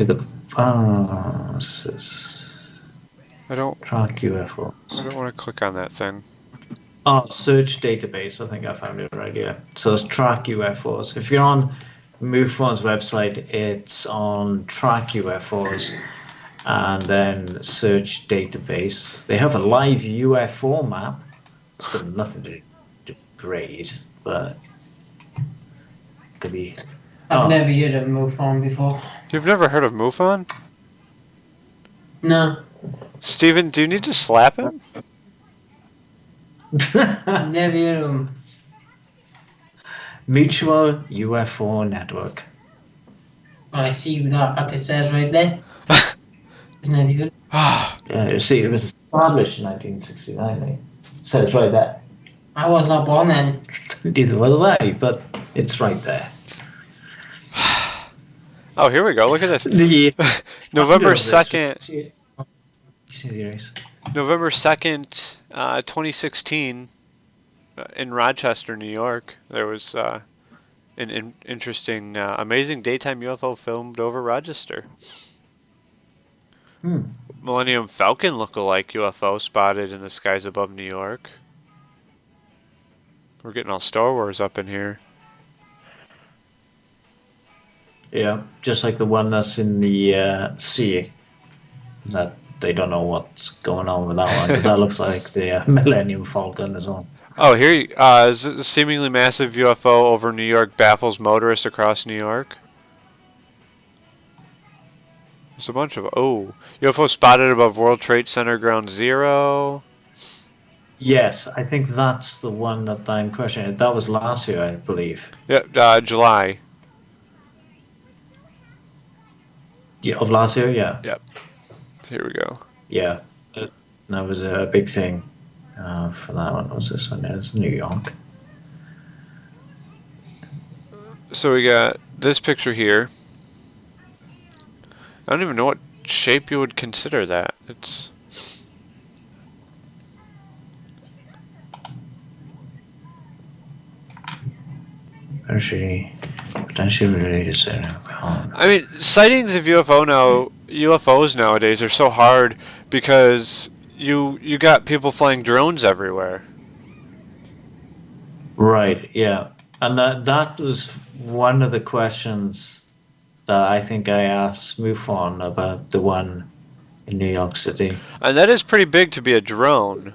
S2: got
S1: I don't
S2: track UFOs.
S1: I don't want to click on that thing.
S2: Oh, search database. I think I found it right here. So it's track UFOs. If you're on MUFON's website, it's on track UFOs, and then search database. They have a live UFO map. It's got nothing to do with Grays, but it could be.
S3: I've never heard of MUFON before.
S1: You've never heard of MUFON?
S3: No.
S1: Steven, do you need to slap him?
S3: Never heard of them.
S2: Mutual UFO Network.
S3: I see that, like it says right there. Isn't that good?
S2: Yeah, you see, it was established in 1969. It says right there.
S3: I was not born then.
S2: Neither was I, but it's right there.
S1: Oh, here we go. Look at this.
S2: The
S1: November
S2: founder of this
S1: 2nd,
S2: series.
S1: November 2nd, 2016, in Rochester, New York, there was an interesting, amazing daytime UFO filmed over Rochester. Millennium Falcon look-alike UFO spotted in the skies above New York. We're getting all Star Wars up in here.
S2: Yeah, just like the one that's in the sea. That they don't know what's going on with that one, because that looks like the Millennium Falcon as well.
S1: Oh, here, seemingly massive UFO over New York baffles motorists across New York. There's a bunch of, UFO spotted above World Trade Center Ground Zero.
S2: Yes, I think that's the one that I'm questioning. That was last year, I believe.
S1: Yep, July.
S2: Yeah, of last year, yeah.
S1: Yep. Here we go.
S2: Yeah, that was a big thing for that one. What was this one? It's New York.
S1: So we got this picture here. I don't even know what shape you would consider that. It's
S2: potentially related to.
S1: I mean, sightings of UFOs nowadays are so hard because you got people flying drones everywhere.
S2: Right. Yeah, and that was one of the questions that I think I asked MUFON about the one in New York City.
S1: And that is pretty big to be a drone.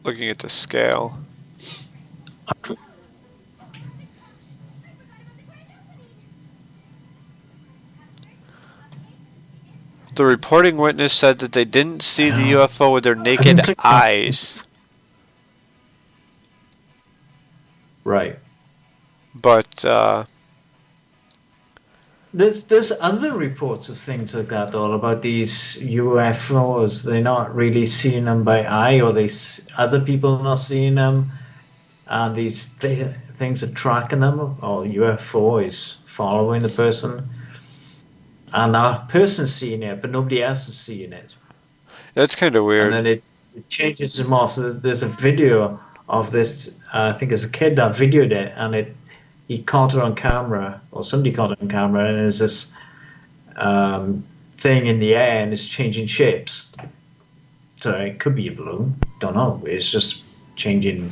S1: Looking at the scale. The reporting witness said that they didn't see the UFO with their naked eyes.
S2: Right.
S1: But,
S2: There's other reports of things like that, all about these UFOs. They're not really seeing them by eye, or other people not seeing them, and these things are tracking them, or UFO is following the person, and that person's seeing it, but nobody else is seeing it.
S1: that's kind of weird.
S2: And then it changes them off. So there's a video of this. I think it's a kid that videoed it, and he caught it on camera, or somebody caught it on camera, and there's this thing in the air, and it's changing shapes. So it could be a balloon. Don't know. It's just changing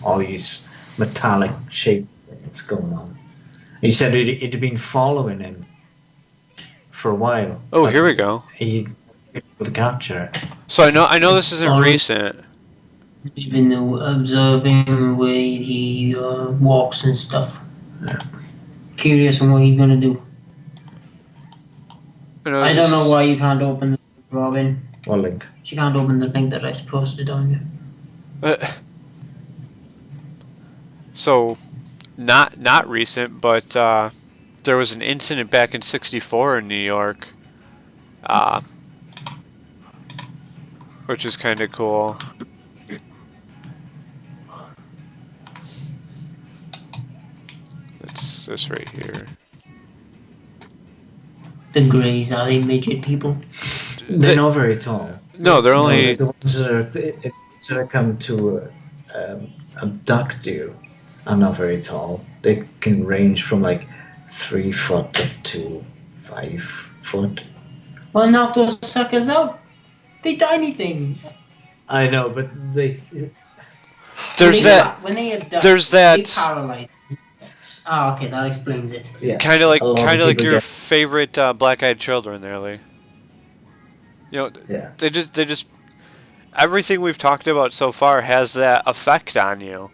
S2: all these metallic shape things going on. He said it had been following him for a while.
S1: Oh, here we go.
S2: He was able to capture it.
S1: So I know this isn't recent.
S3: Even though observing the way he walks and stuff. Curious on what he's gonna do. I don't know why you can't open the Robin.
S2: What link?
S3: She can't open the link that I posted on you.
S1: So, not recent, but there was an incident back in '64 in New York, which is kind of cool. That's this right here.
S3: The Greys, are they midget people?
S2: They're not very tall.
S1: No, they're only.
S2: The ones that come to abduct you are not very tall. They can range from like 3 foot up to 5 foot.
S3: Well, knock those suckers out. They tiny things.
S2: I know, but they.
S3: When they abduct,
S1: There's that.
S3: they paralyze. Oh, okay, that explains it.
S2: Yes,
S1: Kind of like your
S2: get,
S1: favorite black-eyed children, there, Lee. You know,
S2: yeah.
S1: they just everything we've talked about so far has that effect on you,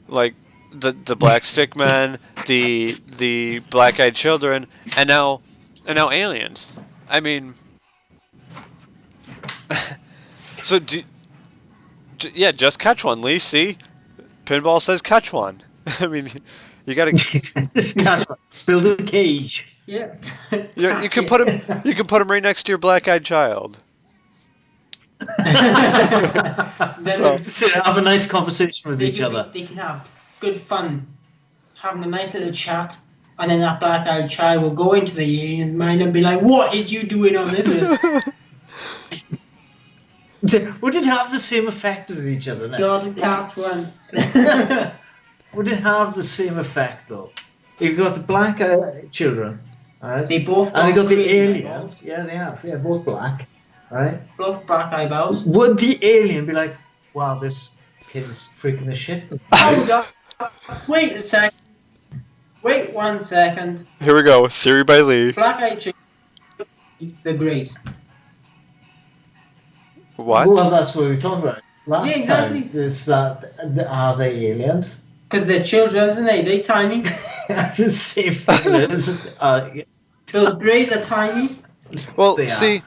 S1: like the black stick men, the black-eyed children, and now aliens. I mean, so Yeah, just catch one, Lee. See, Pinball says catch one. I mean, you gotta.
S2: This guy's like, build a cage.
S3: Yeah.
S1: You can put him. You can put him right next to your black-eyed child. So
S2: Sit, have a nice conversation with each
S3: can
S2: other.
S3: they can have good fun, having a nice little chat, and then that black-eyed child will go into the alien's mind and be like, "What is you doing on this earth?"
S2: Would it have the same effect with each other? No?
S3: God, catch one.
S2: Would it have the same effect though? You've got the black children, right?
S3: They both
S2: and they got the
S3: crazy
S2: aliens.
S3: eyeballs.
S2: Yeah, they have. Yeah, both black, right?
S3: Both black eyeballs.
S2: Would the alien be like, "Wow, this kid is freaking the shit"?
S3: Hold up. Wait a second. Wait 1 second.
S1: here we go. Theory by Lee.
S3: Black-eyed children, the Greys.
S1: What?
S2: Well, that's what we talked about last
S3: Yeah, exactly.
S2: time. Is that are they aliens?
S3: Because they're children, isn't they? They tiny.
S2: The same thing is.
S3: Those Greys are tiny.
S1: Well,
S2: They
S1: see,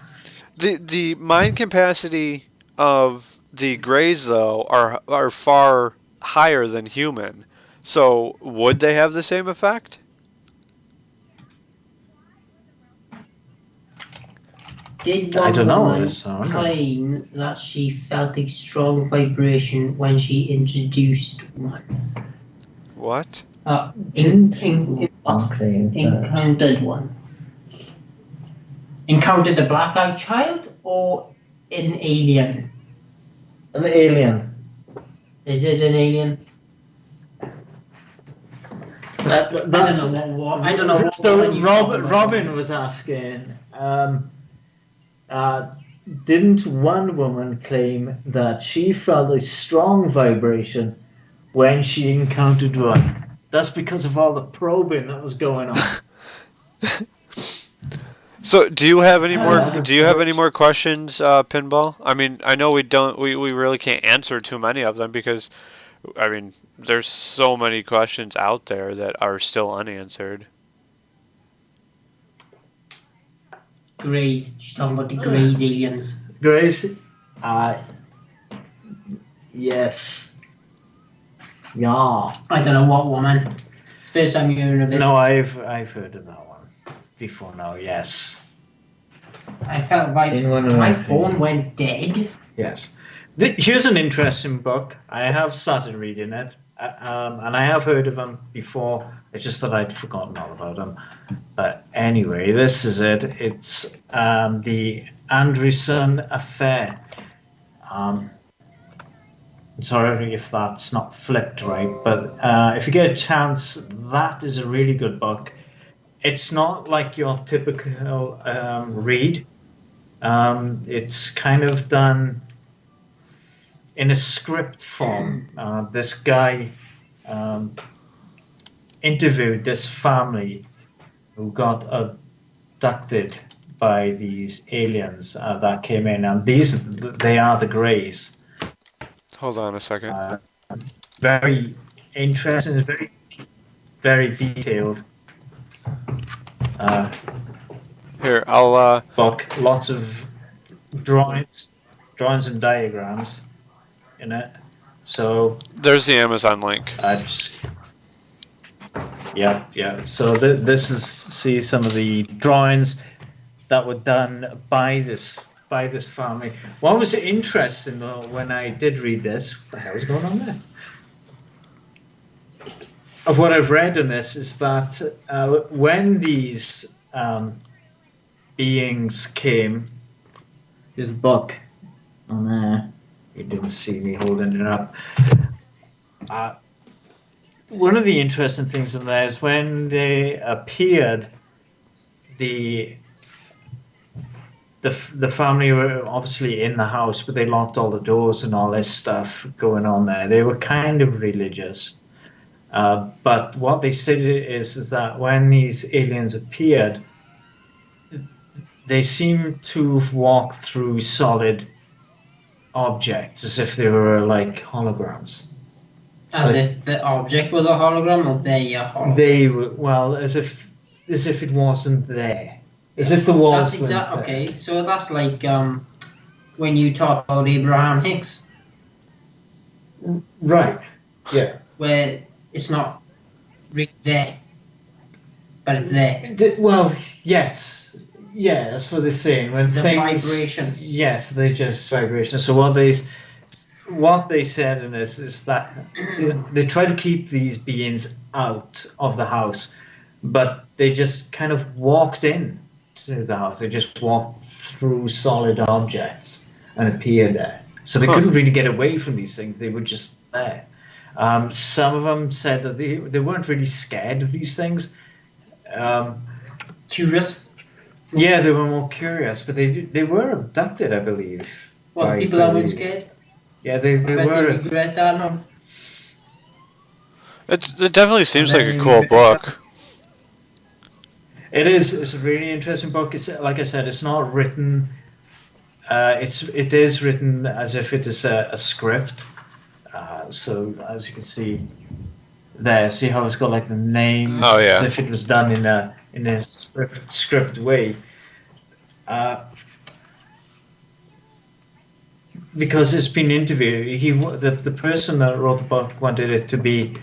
S1: the mind capacity of the Greys though are far higher than human. So would they have the same effect?
S3: Did
S2: I
S3: one
S2: don't know,
S3: woman
S2: it's, I don't know.
S3: claim that she felt a strong vibration when she introduced one?
S1: What?
S3: Encountered one. Encountered the black-eyed child or an alien?
S2: An alien.
S3: Is it an alien? I don't know what.
S2: So Robin was asking, didn't one woman claim that she felt a strong vibration when she encountered one? That's because of all the probing that was going on.
S1: So do you have any more? Do you have any more questions, Pinball? I mean, I know we don't. We really can't answer too many of them because, I mean, there's so many questions out there that are still unanswered.
S3: Greys. She's talking about the Greys aliens.
S2: Grace? Yes. Yeah.
S3: I don't know what woman. It's the first time you're hearing of this.
S2: No, I've heard of that one before now, yes.
S3: I felt my phone went dead.
S2: Yes. Here's an interesting book. I have started reading it, and I have heard of them before. It's just that I'd forgotten all about them. But anyway, this is it. It's the Anderson Affair. Sorry if that's not flipped right, but if you get a chance, that is a really good book. It's not like your typical read. It's kind of done in a script form. This guy interviewed this family who got abducted by these aliens that came in, and they are the Greys.
S1: Hold on a second.
S2: Very interesting, very, very detailed
S1: Here, I'll.
S2: book. Lots of drawings and diagrams in it. So
S1: There's the Amazon link.
S2: I just. Yeah. So this is see some of the drawings that were done by this family. What was interesting though when I did read this, what the hell is going on there? Of what I've read in this is that when these beings came, here's the book on there. You didn't see me holding it up. One of the interesting things in there is when they appeared, the family were obviously in the house, but they locked all the doors and all this stuff going on there. They were kind of religious. But what they stated is that when these aliens appeared, they seemed to walk through solid objects as if they were like holograms.
S3: As if the object was a hologram or they a hologram?
S2: They were, well, as if it wasn't there. As if the walls
S3: That's
S2: weren't there.
S3: okay, so that's like when you talk about Abraham Hicks.
S2: Right. Yeah.
S3: where it's not really there, but it's there.
S2: Well, yes. Yeah, that's what they're saying. When
S3: The
S2: things.
S3: vibration.
S2: Yes, they just vibration. So what they said in this is that they try to keep these beings out of the house, but they just kind of walked in to the house. They just walked through solid objects and appeared there. So they
S1: Huh.
S2: couldn't really get away from these things. They were just there. Some of them said that they weren't really scared of these things. Um,
S3: Curious.
S2: yeah, they were more curious, but they were abducted, I believe.
S3: Well, the
S2: by
S3: people that weren't
S2: police.
S3: scared.
S2: Yeah, they
S3: I bet they
S2: were.
S3: regret that now.
S1: It definitely seems like a
S3: they
S1: cool
S3: regret that.
S1: book.
S2: It is. It's a really interesting book. It's like I said. It's not written. It is written as if it is a script. So as you can see there, see how it's got like the names,
S1: Oh, yeah.
S2: as if it was done in a script way. Because it's been interviewed. The person that wrote the book wanted it to be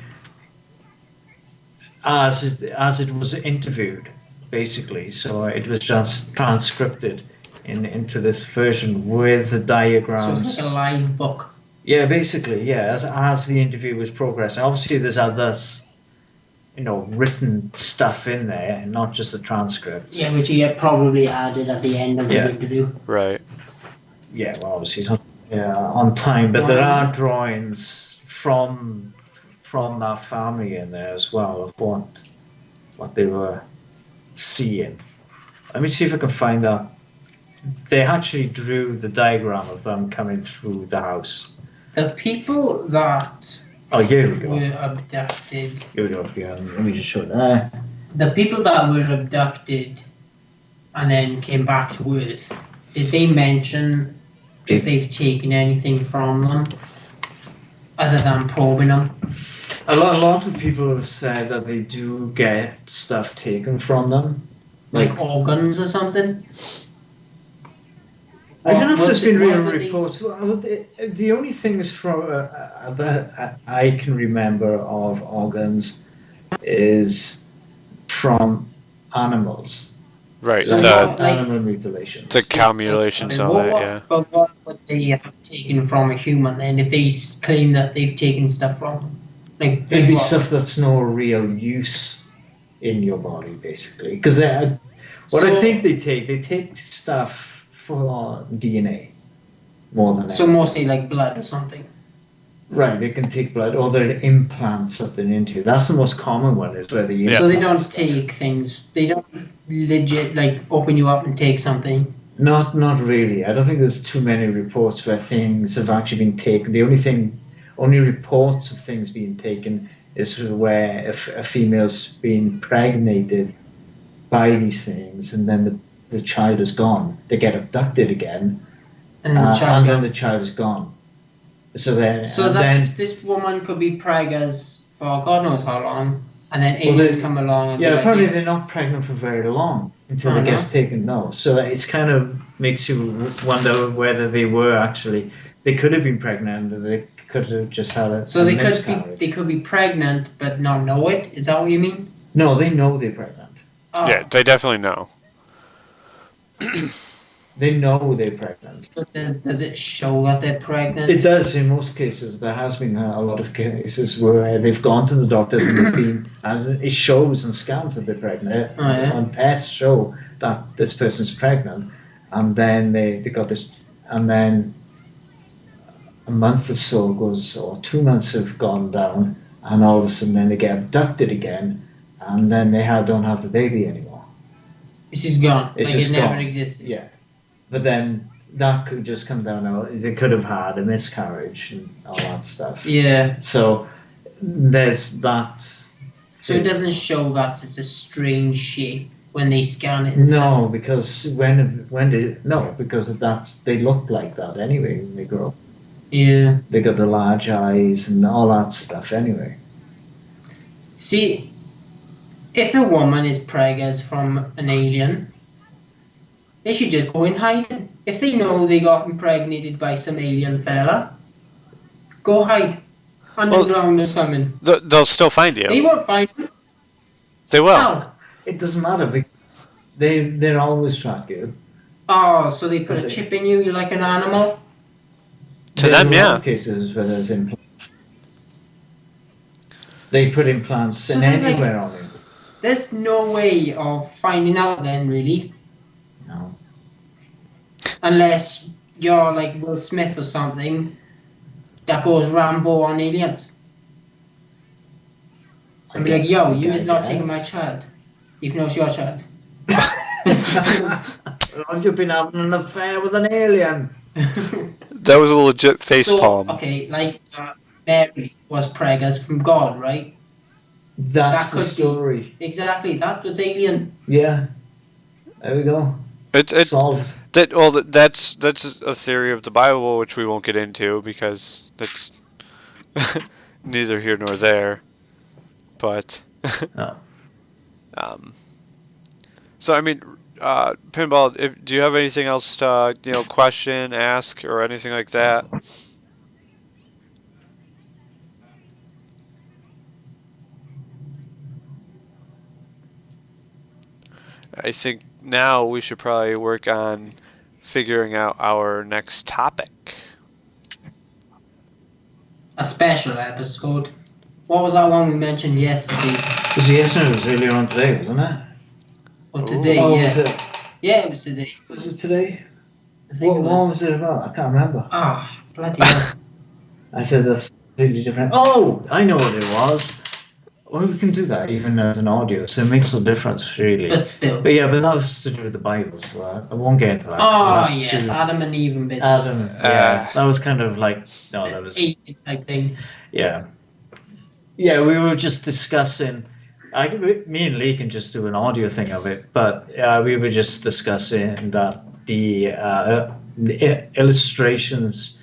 S2: as it was interviewed, basically. So it was just transcribed into this version with the
S3: So
S2: diagrams.
S3: it's like a live book.
S2: Yeah, basically, yeah. As the interview was progressing, obviously there's other, written stuff in there, not just the transcript.
S3: Yeah, which he probably added at the end of
S2: Yeah.
S3: the interview.
S1: Right.
S2: Yeah, well, obviously it's not on time, but there are drawings from that family in there as well of what they were seeing. Let me see if I can find out. They actually drew the diagram of them coming through the house.
S3: The people that
S2: Oh, here we go.
S3: were abducted.
S2: Here we go. Yeah, let me just show it there.
S3: The people that were abducted and then came back to Earth, did they mention if they've taken anything from them other than probing them?
S2: A lot of people have said that they do get stuff taken from them.
S3: Like organs or something?
S2: I don't know if there's been real
S3: What were
S2: reports. Well, the only things from that I can remember of organs is from animals.
S1: Right.
S3: So
S1: the
S3: not like-
S2: animal mutilations.
S1: the cow mutilations on it, yeah.
S3: But what would they have taken from a human then if they claim that they've taken stuff from them? Like
S2: Maybe
S3: what?
S2: stuff that's no real use in your body, basically. Because what I
S3: So-
S2: think they take stuff for DNA more than
S3: So
S2: anything.
S3: mostly like blood or something.
S2: Right, they can take blood or they implant something into you. That's the most common one, is where they
S1: Yeah.
S3: So they
S2: implant
S3: don't
S2: stuff.
S3: take things. They don't legit like open you up and take something.
S2: Not really. I don't think there's too many reports where things have actually been taken. The only reports of things being taken is where a female's been impregnated by these things, and then the child is gone. They get abducted again,
S3: And the child's
S2: and then
S3: gone.
S2: the child is gone. So then,
S3: So
S2: and
S3: that's,
S2: then
S3: this woman could be preggers for God knows how long, and then aliens
S2: they-
S3: come along and
S2: yeah,
S3: be like,
S2: apparently
S3: yeah.
S2: they're not pregnant for very long until
S3: Oh,
S2: it gets
S3: no?
S2: taken. No, so it's kind of makes you wonder whether they were actually. They could have been pregnant, or they could have just had a
S3: So they
S2: miscarriage.
S3: could be pregnant but not know it. Is that what you mean?
S2: No, they know they're pregnant.
S3: Oh,
S1: Yeah, they definitely know.
S2: They know they're pregnant.
S3: so does it show that they're pregnant?
S2: It does in most cases. There has been a lot of cases where they've gone to the doctors and they've been, and it shows on scans that they're pregnant.
S3: Oh, yeah.
S2: On tests show that this person's pregnant, and then they got this, and then a month or so goes, or 2 months have gone down, and all of a sudden then they get abducted again, and then they don't have the baby anymore.
S3: It's just gone.
S2: It's
S3: like
S2: just
S3: it never
S2: gone.
S3: existed.
S2: Yeah, but then that could just come down. They could have had a miscarriage and all that stuff.
S3: Yeah.
S2: So there's that.
S3: So it doesn't show that it's a strange shape when they scan it. And stuff.
S2: No, because because of that they look like that anyway when they grow up.
S3: Yeah.
S2: They got the large eyes and all that stuff anyway.
S3: See, if a woman is preggers from an alien, they should just go in hiding. If they know they got impregnated by some alien fella, go hide. underground or something.
S1: They'll still find
S3: They
S1: you.
S3: won't find you.
S1: They will.
S3: How?
S2: It doesn't matter because they're always track you.
S3: Oh, so they put a chip in you, you're like an animal?
S1: To
S2: There's
S1: them,
S2: a lot
S1: yeah.
S2: of cases where there's implants. They put implants
S3: So
S2: in
S3: there's, like-
S2: anywhere on you.
S3: There's no way of finding out then, really.
S2: No.
S3: Unless you're like Will Smith or something that goes Rambo on aliens. And be like, yo, you is not taking my child. Even though it's your child.
S2: Oh, you've been having an affair with an alien.
S1: That was a legit face palm.
S3: Okay, like Mary was preggers from God, right?
S2: That's
S3: That
S2: the
S3: could be.
S2: story.
S3: Exactly, that was alien.
S2: Yeah. There we go.
S1: It
S2: Solved.
S1: that's a theory of the Bible which we won't get into because that's neither here nor there. But
S2: No.
S1: so I mean, Pinball, do you have anything else to question, ask, or anything like that? I think now we should probably work on figuring out our next topic.
S3: A special episode. What was that one we mentioned yesterday?
S2: Was it yesterday? It was earlier on today, wasn't it?
S3: Or today,
S2: Oh,
S3: yeah.
S2: was it?
S3: Yeah, it was today.
S2: Was it today?
S3: I think
S2: What was it about? I can't remember.
S3: Ah, bloody hell.
S2: I said that's completely different. Oh, I know what it was. Well, we can do that even as an audio, so it makes no difference really.
S3: But still.
S2: But yeah, but that was to do with the Bible, so I won't get into that. 'cause
S3: Oh,
S2: that's
S3: yes,
S2: too-
S3: Adam and Eve and business.
S2: Adam, yeah, that was kind of like no, that was
S3: Alien type thing.
S2: yeah, yeah. We were just discussing. Me and Lee can just do an audio thing of it, but we were just discussing that the illustrations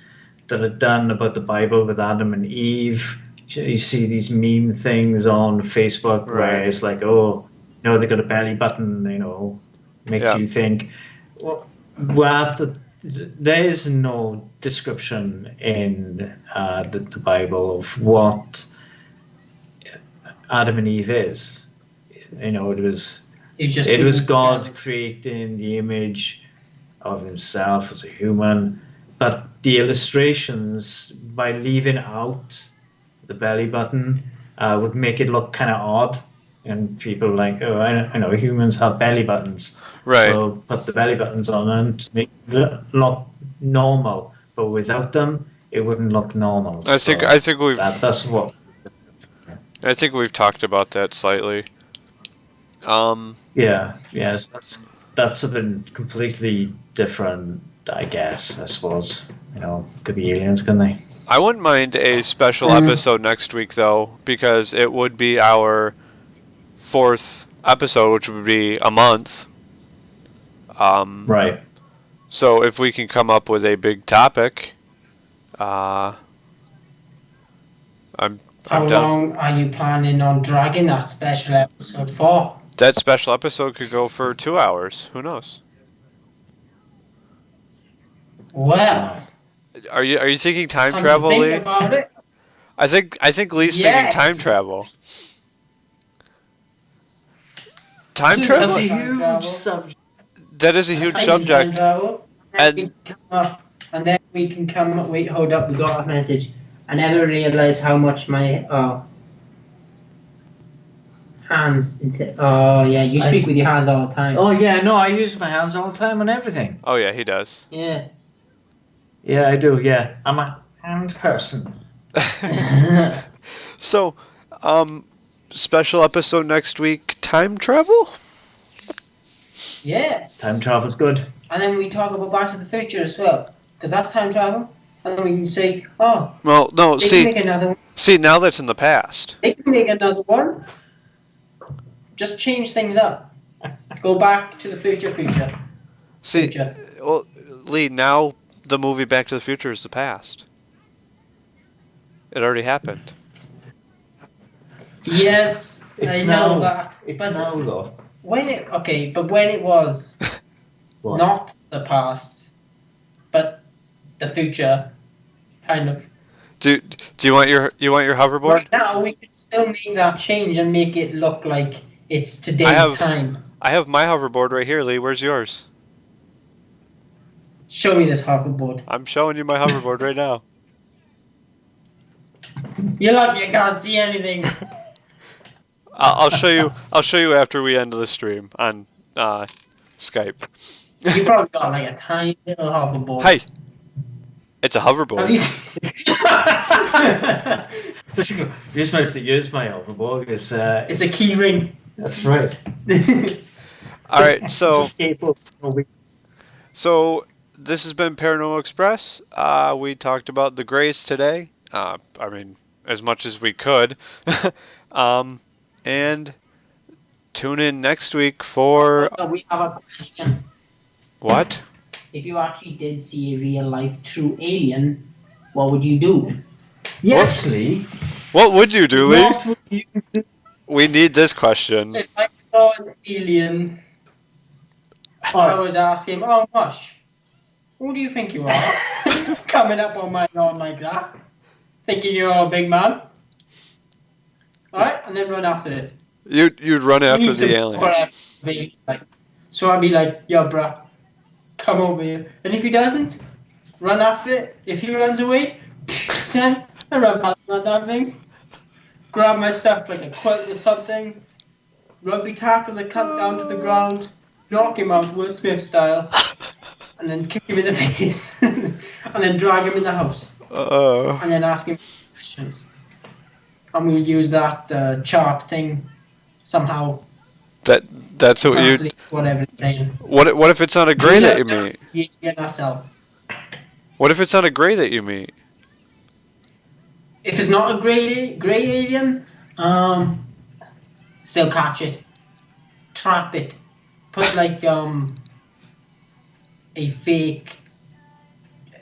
S2: that are done about the Bible with Adam and Eve. You see these meme things on Facebook where
S1: Right.
S2: it's like, oh, no, they got a belly button, makes
S1: Yeah.
S2: you think. Well, there is no description in the Bible of what Adam and Eve is. It was
S3: It's just
S2: it was
S3: two
S2: God
S3: devils.
S2: creating the image of himself as a human, but the illustrations, by leaving out the belly button, would make it look kind of odd. And people are like, oh, I know humans have belly buttons.
S1: Right.
S2: So put the belly buttons on and just make it look normal. But without them, it wouldn't look normal.
S1: I think we've
S2: That's what.
S1: I think we've talked about that slightly.
S2: Yeah, yes, that's something completely different, I guess. I suppose could be aliens, couldn't they?
S1: I wouldn't mind a special episode next week though, because it would be our 4th episode, which would be a month.
S2: Right.
S1: So if we can come up with a big topic, I'm
S3: How
S1: done.
S3: long are you planning on dragging that special episode for?
S1: That special episode could go for 2 hours. Who knows?
S3: Well,
S1: Are you thinking time
S3: come to
S1: travel,
S3: think
S1: Lee?
S3: about it.
S1: I think Lee's
S3: Yes.
S1: thinking time travel. Time
S2: That's
S1: travel?
S2: a
S3: Time
S2: huge
S3: travel.
S2: subject.
S1: That is a huge
S3: Time
S1: subject.
S3: travel,
S1: And-
S3: and then we can come up. Wait, hold up. We got a message. I never realized how much my hands. Oh yeah, you speak with your hands all the time.
S2: Oh yeah, no, I use my hands all the time on everything.
S1: Oh yeah, he does.
S3: Yeah.
S2: Yeah, I do. Yeah, I'm a hand person.
S1: So, special episode next week. Time travel?
S3: Yeah.
S2: Time travel's good.
S3: And then we talk about Back to the Future as well, because that's time travel. And then we can say, oh,
S1: Well, no.
S3: they can make another one.
S1: See, now that's in the past.
S3: They can make another one. Just change things up. Go back to the future.
S1: See,
S3: Future.
S1: well, Lee, now the movie Back to the Future is the past. It already happened.
S3: Yes,
S2: It's
S3: I know
S2: now.
S3: that.
S2: It's
S3: but
S2: now though.
S3: when it when it was
S2: What?
S3: not the past, but the future, kind of.
S1: Do you want your hoverboard?
S3: Right now, we could still make that change and make it look like it's
S1: I
S3: today's
S1: have
S3: time.
S1: I have my hoverboard right here, Lee. Where's yours?
S3: Show me this hoverboard.
S1: I'm showing you my hoverboard right now.
S3: You're lucky I can't see anything.
S1: I'll show you. I'll show you after we end the stream on Skype.
S3: You probably got like a tiny little hoverboard.
S1: Hey, it's a
S3: Have
S1: hoverboard.
S3: you seen?
S2: Use my hoverboard. It's
S3: It's a key ring.
S2: That's right.
S1: All right,
S2: It's
S1: so
S2: a skateboard.
S1: so this has been Paranormal Express. We talked about the Greys today. I mean, as much as we could. And tune in next week for
S3: We have a question.
S1: what?
S3: If you actually did see a real life true alien, what would you do?
S2: Yes, Lee.
S1: What would you do, Lee?
S3: What would you do
S1: We need this question.
S3: if I saw an alien? I would ask him, "Oh, Mush, who do you think you are? Coming up on my lawn like that, thinking you're a big man." Alright, and then run after it.
S1: You'd run
S3: You
S1: after
S3: need some
S1: the alien.
S3: whatever, baby, like, so I'd be like, "Yo, bruh, come over here." And if he doesn't, run after it. If he runs away, son, I run past that damn thing. Grab my stuff like a quilt or something. Rugby tackle the cunt down to the ground. Knock him out Will Smith style. And then kick him in the face. And then drag him in the house. And then ask him questions. And we'll use that chart thing somehow.
S1: That's what you.
S3: Translate whatever it's saying.
S1: What if it's not a gray that you meet?
S3: You get ourselves.
S1: What if it's not a gray that you meet?
S3: If it's not a grey alien, still catch it, trap it, put like a fake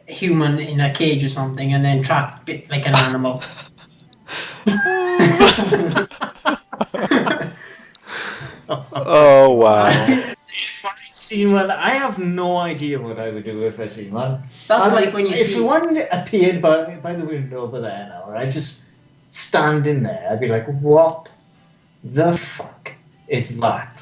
S3: human in a cage or something, and then trap it like an animal.
S1: Oh wow!
S2: If I seen one, I have no idea what I would do if I seen one.
S3: That's like when you
S2: if
S3: see.
S2: one appeared by the window over there now, I'd just stand in there. I'd be like, "What the fuck is that?"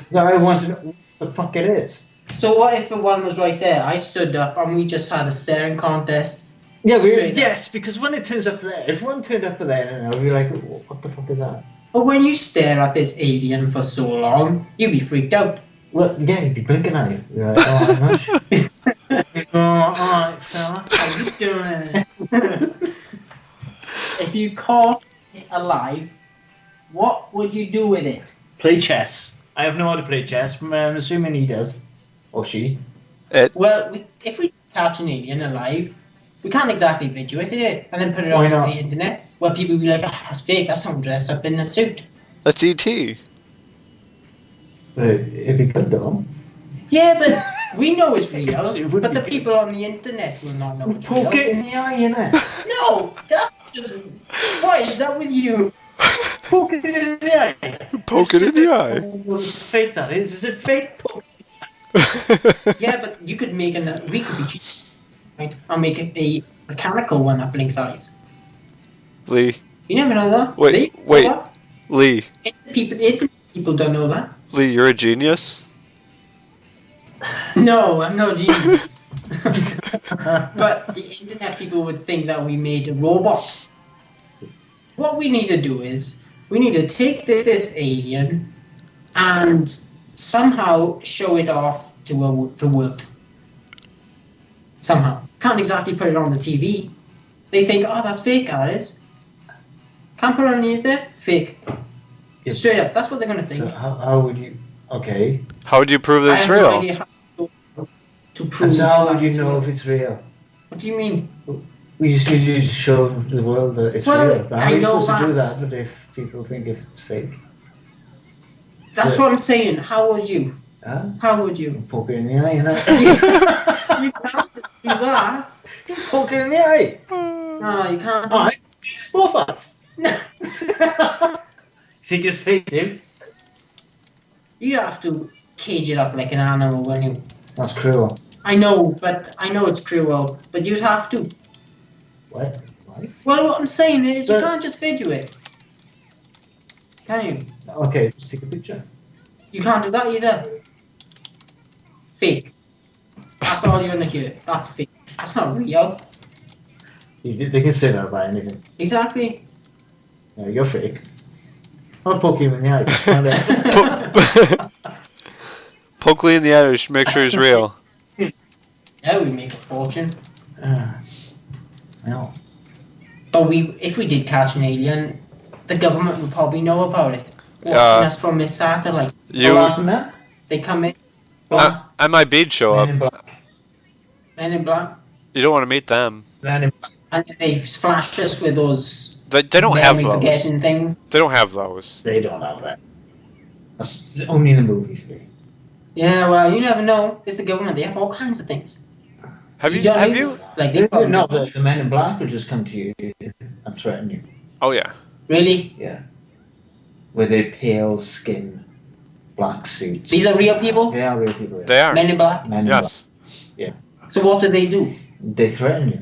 S2: So I want to know what the fuck it is.
S3: So what if the one was right there? I stood up and we just had a staring contest.
S2: Yeah,
S3: Straight up.
S2: yes, because when it turns up there, if one turned up there, I'd be like, "What the fuck is that?"
S3: But when you stare at this alien for so long, you'd be freaked out.
S2: Well, yeah, you'd be blinking at you. You're like, "Oh, I'm not sure." Alright, fella, how you doing?
S3: If you caught it alive, what would you do with it?
S2: Play chess. I have no how to play chess, but I'm assuming he does. Or she.
S3: Well, if we catch an alien alive, we can't exactly video it and then put it
S2: Why
S3: on
S2: not?
S3: the internet. Well, people will be like, that's fake, that's someone dressed up in a suit.
S1: That's ET.
S2: It'd be good though.
S3: Yeah, but we know it's real,
S2: It would
S3: but
S2: be
S3: the
S2: good.
S3: people on the internet will not know it's
S2: Poke
S3: real.
S2: it in the eye, innit?
S3: No, that's just... What is that with you?
S2: Poke it in the eye.
S1: Poke it in the eye.
S2: Oh, it's fake, that is. Is it fake poke?
S3: Yeah, but you could make we could be cheap, right? I'll make it a mechanical one that blinks eyes.
S1: Lee,
S3: You never know that.
S1: Wait,
S3: See?
S1: wait.
S3: What?
S1: Lee,
S3: People don't know that.
S1: Lee, you're a genius.
S3: No, I'm no genius. But the internet people would think that we made a robot. What we need to do is, we need to take this alien and somehow show it off to the world. Somehow. Can't exactly put it on the TV. They think, oh, that's fake, guys. Can't put it on the internet? Fake.
S2: Yes.
S3: Straight up, that's what they're going to think.
S2: So how would you... Okay.
S1: How would you prove
S3: I
S1: that it's
S3: have no
S1: real?
S3: idea how to prove
S2: And so how would
S3: that
S2: you
S3: it's
S2: know
S3: real.
S2: if it's real?
S3: What do you mean?
S2: We just need to show the world that it's
S3: Well,
S2: real. But how
S3: I
S2: are you
S3: know
S2: supposed to do
S3: that.
S2: that if people think it's fake?
S3: That's
S2: Yeah.
S3: what I'm saying. How would you?
S2: Huh?
S3: How would you?
S2: Poke it in the eye, innit?
S3: You can't just do that.
S2: Poke it in the eye.
S3: No, you can't.
S2: Alright. More facts. Think it's fake, dude?
S3: You have to cage it up like an animal when you.
S2: That's cruel.
S3: I know it's cruel, but you'd have to.
S2: What? What?
S3: Well, what I'm saying is, you
S2: But-
S3: can't just video it. Can you?
S2: Okay, just take a picture.
S3: You can't do that either. Fake. That's all you're gonna hear. That's fake. That's not real.
S2: They can say that about anything.
S3: Exactly.
S2: No, you're fake. I'll poke you in the eye. Just find out.
S1: Poke Lee in the eye to make sure he's real.
S3: Yeah, we make a fortune.
S2: No.
S3: But if we did catch an alien, the government would probably know about it. Watching us from the satellites.
S1: You,
S2: What happened there?
S3: They come in.
S1: I might be'd show
S2: Men in
S1: up.
S2: Black.
S3: Men in black.
S1: You don't want to meet them.
S2: Men in Black.
S3: And then they flash us with those
S1: They don't have
S3: memory
S1: those.
S3: forgetting things.
S1: They don't have those.
S2: They don't have that. That's only in the movies.
S3: Yeah, well, you never know. It's the government. They have all kinds of things.
S1: Have you?
S3: don't
S1: Have
S3: need-
S1: you?
S3: Like, they probably
S2: No, the Men in Black will just come to you and threaten you.
S1: Oh yeah.
S3: Really?
S2: Yeah. With their pale skin, black suits.
S3: These are real people?
S2: They are real people. Yeah.
S1: They are.
S3: Men in black?
S2: Men in
S1: Yes.
S3: So what do they do?
S2: Black. They threaten you.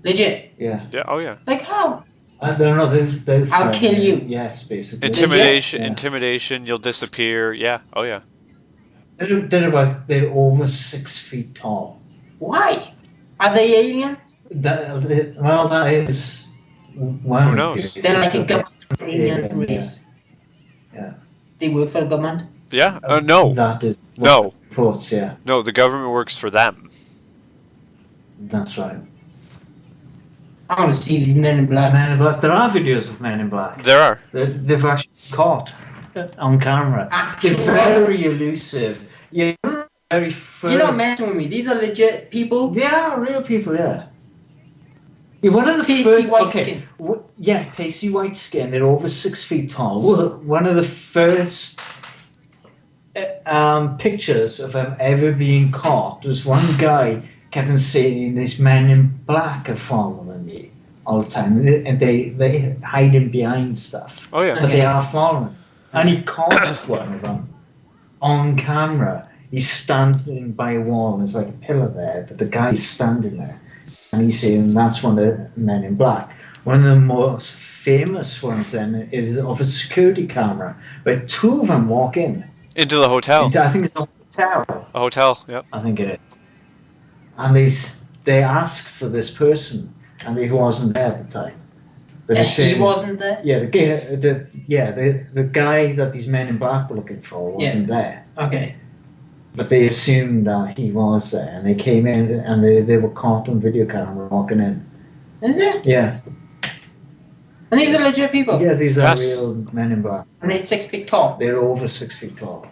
S3: Legit?
S2: Yeah.
S1: Yeah. Oh yeah.
S3: Like how?
S2: I don't know. They
S3: I'll kill you.
S2: Yes, basically.
S1: Intimidation.
S2: Yeah.
S1: Intimidation. You'll disappear. Yeah. Oh yeah.
S2: They're over 6 feet tall.
S3: Why? Are they aliens?
S2: That is one
S1: Who
S2: of
S1: knows?
S2: the
S3: They're
S2: theories.
S3: like a government alien
S2: Yeah.
S3: race.
S2: Yeah.
S3: They work for the government?
S1: Yeah. No.
S2: That is what
S1: No.
S2: reports. Yeah,
S1: No. The government works for them.
S2: that's right.
S3: I want to see these men in black.
S2: Men in Black. There are videos of Men in Black.
S1: There are.
S2: They've actually caught on camera.
S3: Actual-
S2: They're very elusive. Yeah, very first.
S3: You're not messing with me. These are legit people.
S2: They are real people. Yeah. Yeah, one of the
S3: Pasty
S2: first.
S3: white
S2: okay.
S3: skin.
S2: Yeah, pasty white skin. They're over 6 feet tall. One of the first pictures of them ever being caught was one guy kept on saying these men in black are following me all the time, and they hiding behind stuff,
S1: Oh yeah.
S2: but they are following. And he caught one of them on camera. He's standing by a wall. There's like a pillar there, but the guy's standing there, and he's saying that's one of the Men in Black. One of the most famous ones then is of a security camera where two of them walk in.
S1: Into the hotel.
S2: I think it's a hotel.
S1: A hotel. Yep.
S2: I think it is. And they ask for this person, and he wasn't there at the time. But
S3: And
S2: they say
S3: he wasn't there?
S2: yeah, the guy that these Men in Black were looking for wasn't there.
S3: Okay.
S2: But they assumed that he was there, and they came in, and they were caught on video camera walking in.
S3: Is it?
S2: Yeah,
S3: And these are legit people?
S2: yeah, these are
S1: Yes.
S2: real Men in Black.
S3: And they're 6 feet tall?
S2: They're over 6 feet tall,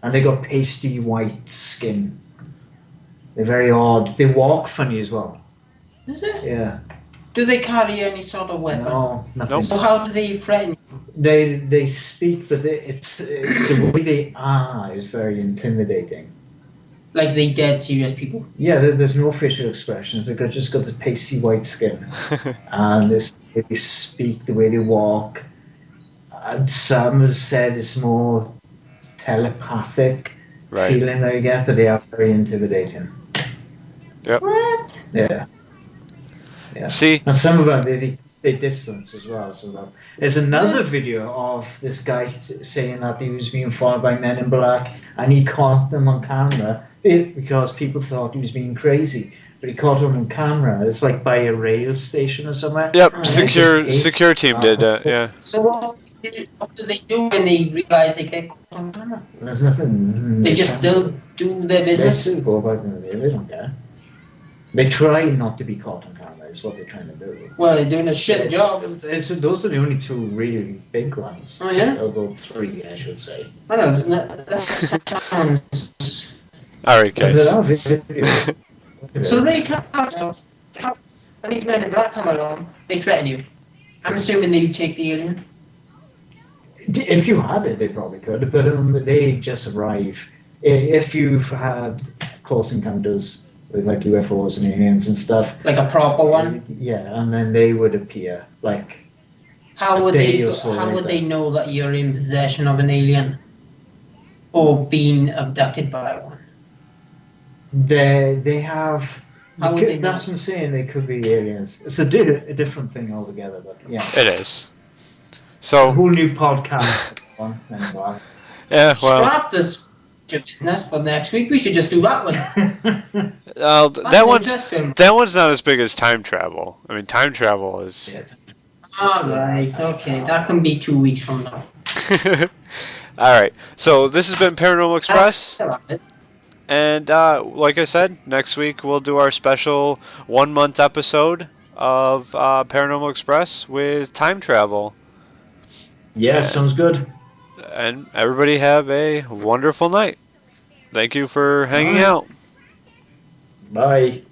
S2: and they got pasty white skin. They're very odd. They walk funny as well.
S3: Is it?
S2: Yeah.
S3: Do they carry any sort of weapon?
S2: No, nothing.
S1: Nope.
S3: So how do they threaten you?
S2: They speak, but it's the way they are is very intimidating.
S3: Like they dead serious people?
S2: Yeah, there's no facial expressions. They've just got this pasty white skin, and they speak, the way they walk. And some have said it's more telepathic
S1: Right.
S2: feeling that you get, but they are very intimidating.
S3: What?
S2: Yeah.
S1: See.
S2: And some of them, they distance as well. So there's another video of this guy saying that he was being followed by Men in Black, and he caught them on camera because people thought he was being crazy. But he caught them on camera. It's like by a rail station or somewhere.
S1: Yep.
S3: Oh,
S1: Secure team did that. Yeah.
S3: So what do they do when they realize they get caught on camera?
S2: There's nothing.
S3: They just still do their
S2: They
S3: business?
S2: still go about it. They don't care. They try not to be caught on camera. Is what they're trying to do.
S3: Well, they're doing a shit job.
S2: Those are the only two really big ones.
S3: Oh, yeah?
S2: Although three, I should say.
S3: I know, that sounds...
S1: All right,
S2: But there
S1: guys.
S2: are videos.
S3: So they come out, when these Men in Black come along, they threaten you. I'm assuming they take the alien.
S2: If you had it, they probably could, but they just arrive. If you've had close encounters with like UFOs and aliens and stuff,
S3: Like a proper one.
S2: yeah, and then they would appear like
S3: How would
S2: A
S3: they?
S2: day or so
S3: How would
S2: later.
S3: they know that you're in possession of an alien, or being abducted by one?
S2: they have
S3: How would they know?
S2: That's what I'm saying. They could be aliens. It's a different thing altogether. But yeah,
S1: It is.
S2: a
S1: So,
S2: whole new podcast. Anyway.
S1: yeah, well,
S3: Scrap this business for next week. We should just do that one.
S1: that
S3: Interesting.
S1: one's not as big as time travel. I mean, time travel is.
S2: Yeah.
S3: Alright, okay. That can be 2 weeks from now.
S1: All right. So this has been Paranormal Express,
S3: Alright.
S1: and like I said, next week we'll do our special 1 month episode of Paranormal Express with time travel.
S2: Yeah, sounds good.
S1: And everybody have a wonderful night. Thank you for hanging
S2: Alright.
S1: out.
S2: Bye.